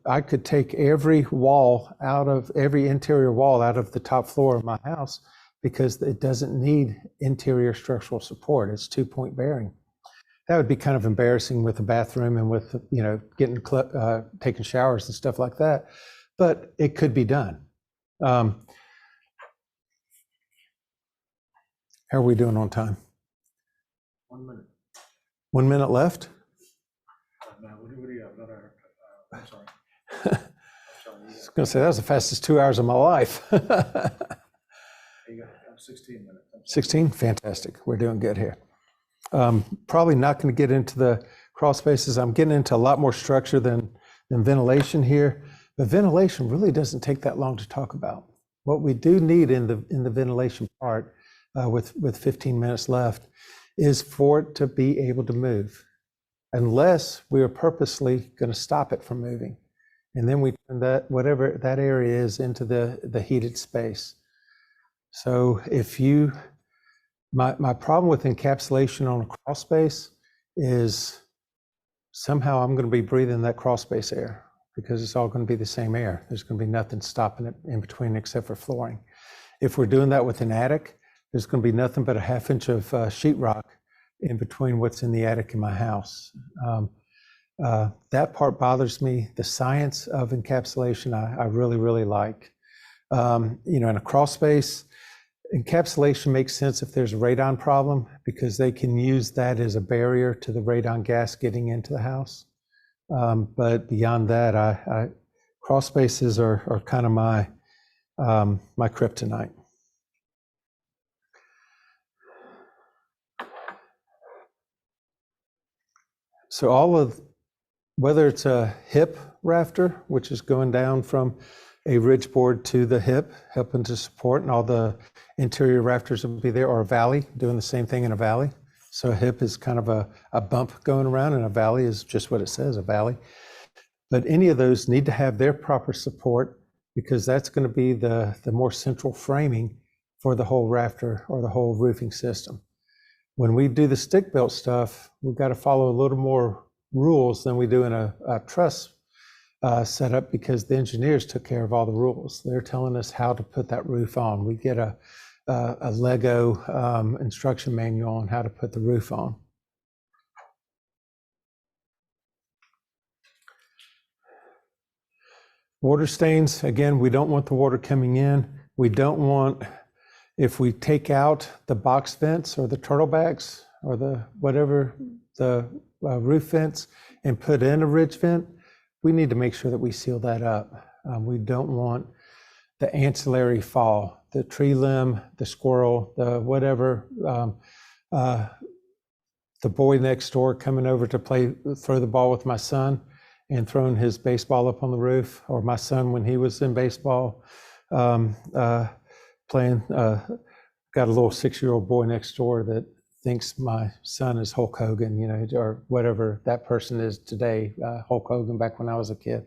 I could take every interior wall out of the top floor of my house, because it doesn't need interior structural support. It's 2-point bearing. That would be kind of embarrassing with the bathroom and with, you know, taking showers and stuff like that, but it could be done. How are we doing on time? 1 minute. 1 minute left? No, what do you have? I'm sorry. I was going to say, that was the fastest 2 hours of my life. You got 16 minutes. 16? Fantastic. We're doing good here. Probably not going to get into the crawl spaces. I'm getting into a lot more structure than ventilation here. But ventilation really doesn't take that long to talk about. What we do need in the ventilation part, with 15 minutes left, is for it to be able to move, unless we are purposely going to stop it from moving. And then we turn that, whatever that area is, into the heated space. So my problem with encapsulation on a crawl space is somehow I'm going to be breathing that crawl space air because it's all going to be the same air. There's going to be nothing stopping it in between except for flooring. If we're doing that with an attic, there's going to be nothing but a ½ inch of sheetrock in between what's in the attic in my house. That part bothers me. The science of encapsulation, I really, really like. In a crawl space, encapsulation makes sense if there's a radon problem because they can use that as a barrier to the radon gas getting into the house. But beyond that, crawl spaces are kind of my kryptonite. So whether it's a hip rafter, which is going down from a ridge board to the hip, helping to support, and all the interior rafters will be there, or a valley, doing the same thing in a valley. So a hip is kind of a bump going around, and a valley is just what it says, a valley. But any of those need to have their proper support because that's going to be the more central framing for the whole rafter or the whole roofing system. When we do the stick built stuff, we've got to follow a little more rules than we do in a truss setup because the engineers took care of all the rules. They're telling us how to put that roof on. We get a Lego instruction manual on how to put the roof on. Water stains, again, we don't want the water coming in. We don't want, if we take out the box vents or the turtle backs or the roof vents and put in a ridge vent, we need to make sure that we seal that up. We don't want the ancillary fall, the tree limb, the squirrel, the whatever, the boy next door coming over to throw the ball with my son and throwing his baseball up on the roof, or my son when he was in baseball playing. Got a little 6-year-old boy next door that thinks my son is Hulk Hogan, or whatever that person is today, Hulk Hogan back when I was a kid.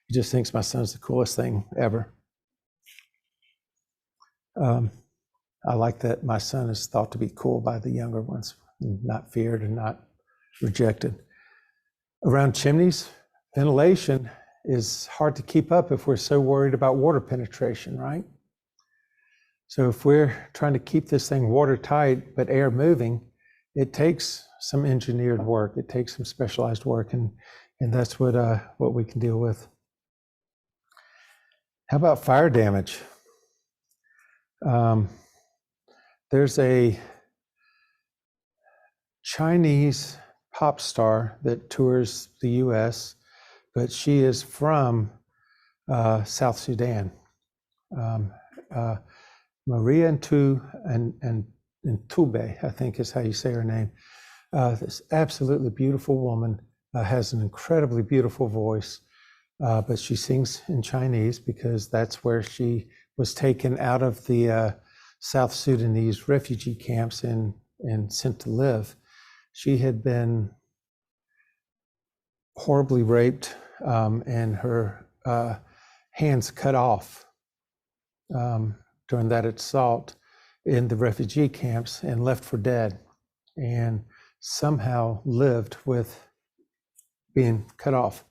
He just thinks my son's the coolest thing ever. I like that my son is thought to be cool by the younger ones, and not feared and not rejected. Around chimneys, ventilation is hard to keep up if we're so worried about water penetration, right? So if we're trying to keep this thing watertight but air moving, it takes some engineered work. It takes some specialized work, and that's what we can deal with. How about fire damage? There's a Chinese pop star that tours the U.S., but she is from South Sudan. Maria Ntube, I think is how you say her name. This absolutely beautiful woman, has an incredibly beautiful voice, but she sings in Chinese because that's where she was taken out of the South Sudanese refugee camps and sent to live. She had been horribly raped and her hands cut off during that assault in the refugee camps and left for dead, and somehow lived with being cut off.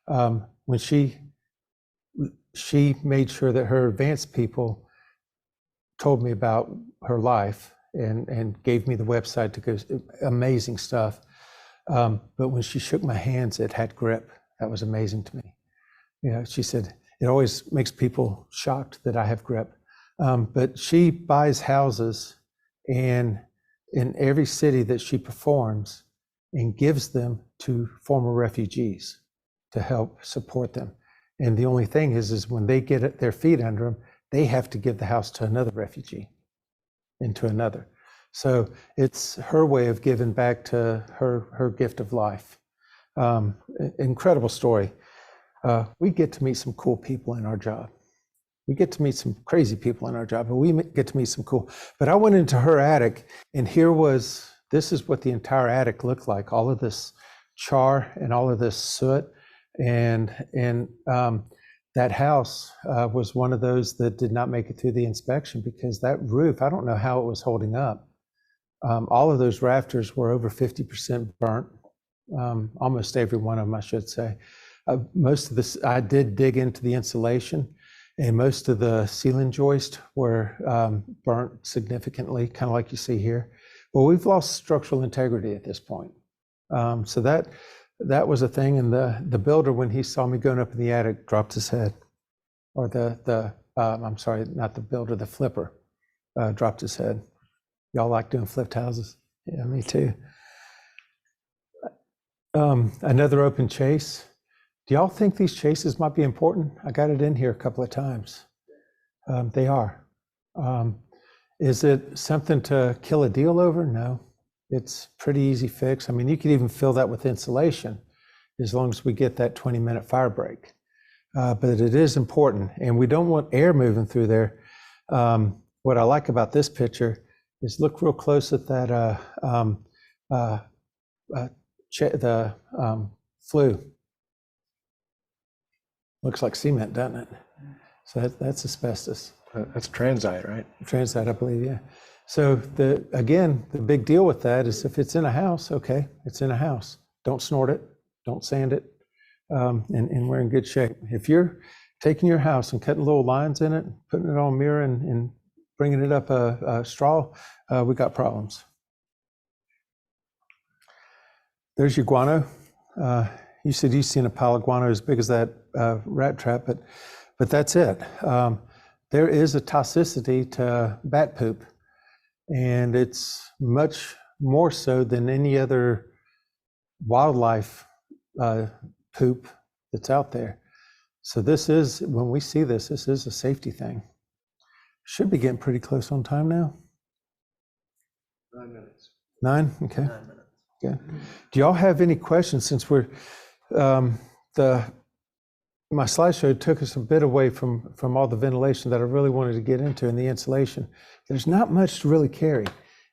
When she made sure that her advanced people told me about her life and gave me the website to go, amazing stuff. But when she shook my hands, it had grip. That was amazing to me. She said, it always makes people shocked that I have grip. But she buys houses and in every city that she performs and gives them to former refugees to help support them. And the only thing is when they get their feet under them, they have to give the house to another refugee and to another. So it's her way of giving back to her gift of life. Incredible story. We get to meet some cool people in our job. We get to meet some crazy people in our job, but we get to meet some cool. But I went into her attic, and this is what the entire attic looked like. All of this char and all of this soot, and that house was one of those that did not make it through the inspection because that roof, I don't know how it was holding up. All of those rafters were over 50% burnt. almost every one of them, I should say. Most of this, I did dig into the insulation, and most of the ceiling joists were burnt significantly, kind of like you see here. Well, we've lost structural integrity at this point. So that was a thing, and the builder, when he saw me going up in the attic, dropped his head. Or I'm sorry, not the builder, the flipper, dropped his head. Y'all like doing flipped houses? Yeah, me too. Another open chase. Do y'all think these chases might be important? I got it in here a couple of times. They are. Is it something to kill a deal over? No. It's pretty easy fix. I mean, you could even fill that with insulation as long as we get that 20-minute fire break. But it is important, and we don't want air moving through there. What I like about this picture is look real close at that flue. Looks like cement, doesn't it? So that's asbestos. That's transite, right? Transite, I believe, yeah. So again, the big deal with that is if it's in a house, okay, it's in a house. Don't snort it, don't sand it, and we're in good shape. If you're taking your house and cutting little lines in it, putting it on a mirror and bringing it up a straw, we got problems. There's your guano. You said you've seen a pile of guano as big as that rat trap, but that's it. There is a toxicity to bat poop, and it's much more so than any other wildlife poop that's out there. So this is, when we see this is a safety thing. Should be getting pretty close on time now. 9 minutes. 9? Okay. 9 minutes. Good. Do y'all have any questions, since we're my slideshow took us a bit away from all the ventilation that I really wanted to get into and the insulation. There's not much to really carry.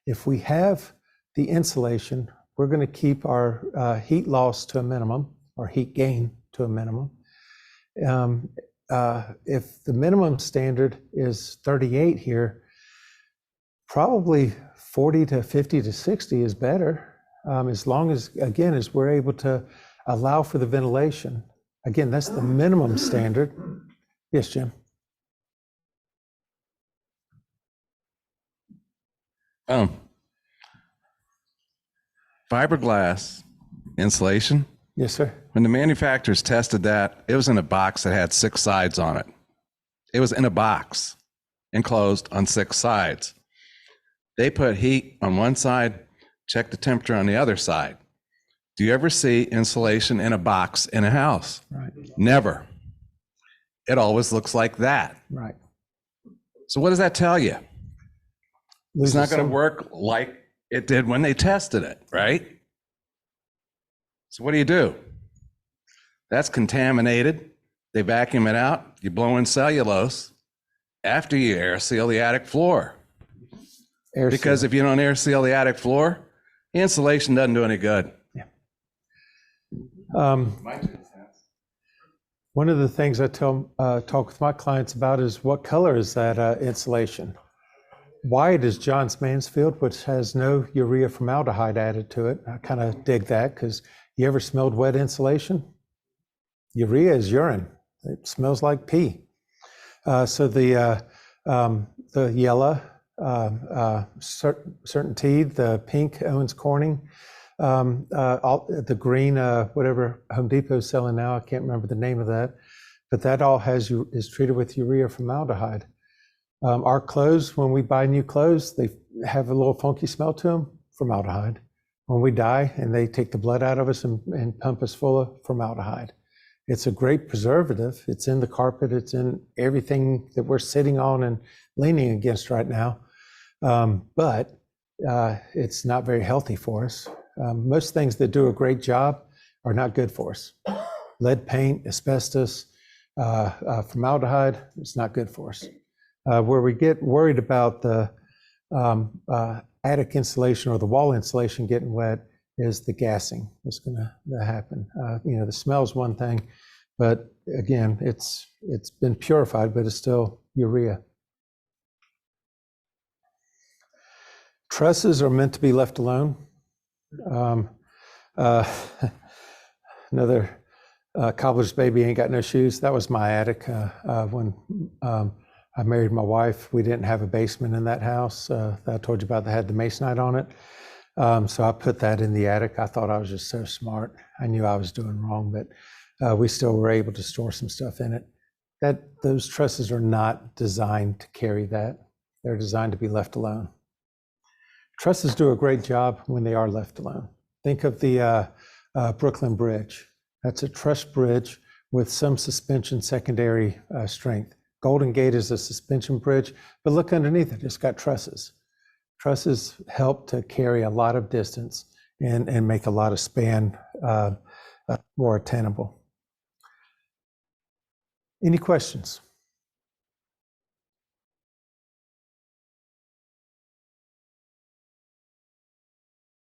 If we have the insulation, we're going to keep our heat loss to a minimum, or heat gain to a minimum. If the minimum standard is 38 here, probably 40 to 50 to 60 is better, as long as, again, as we're able to allow for the ventilation. Again, that's the minimum standard. Yes, Jim? Fiberglass insulation. Yes, sir. When the manufacturers tested that, it was in a box that had 6 sides on it. It was in a box, enclosed on 6 sides. They put heat on one side, check the temperature on the other side. Do you ever see insulation in a box in a house? Right. Never. It always looks like that. Right. So what does that tell you? It's not going to some- work like it did when they tested it, right? So what do? That's contaminated. They vacuum it out. You blow in cellulose after you air seal the attic floor. Because if you don't air seal the attic floor, the insulation doesn't do any good. One of the things I talk with my clients about is what color is that insulation? White is Johns Mansfield, which has no urea formaldehyde added to it. I kind of dig that, because you ever smelled wet insulation? Urea is urine. It smells like pee. So the yellow, Certainty, the pink, Owens Corning, the green, whatever Home Depot is selling now, I can't remember the name of that, but that all is treated with urea formaldehyde. Our clothes, when we buy new clothes, they have a little funky smell to them, formaldehyde. When we die and they take the blood out of us and pump us full of formaldehyde. It's a great preservative. It's in the carpet. It's in everything that we're sitting on and leaning against right now. But it's not very healthy for us. Most things that do a great job are not good for us. Lead paint, asbestos, formaldehyde, it's not good for us. Where we get worried about the attic insulation or the wall insulation getting wet is the gassing that's going to happen. The smell is one thing, but again, it's been purified, but it's still urea. Trusses are meant to be left alone. Uh, Another cobbler's baby ain't got no shoes. That was my attic. When I married my wife, we didn't have a basement in that house that I told you about that had the masonite on it. So I put that in the attic. I thought I was just so smart. I knew I was doing wrong, but we still were able to store some stuff in it. Those trusses are not designed to carry that. They're designed to be left alone. Trusses do a great job when they are left alone. Think of the Brooklyn Bridge. That's a truss bridge with some suspension secondary strength. Golden Gate is a suspension bridge, but look underneath it, it's got trusses. Trusses help to carry a lot of distance and make a lot of span more attainable. Any questions?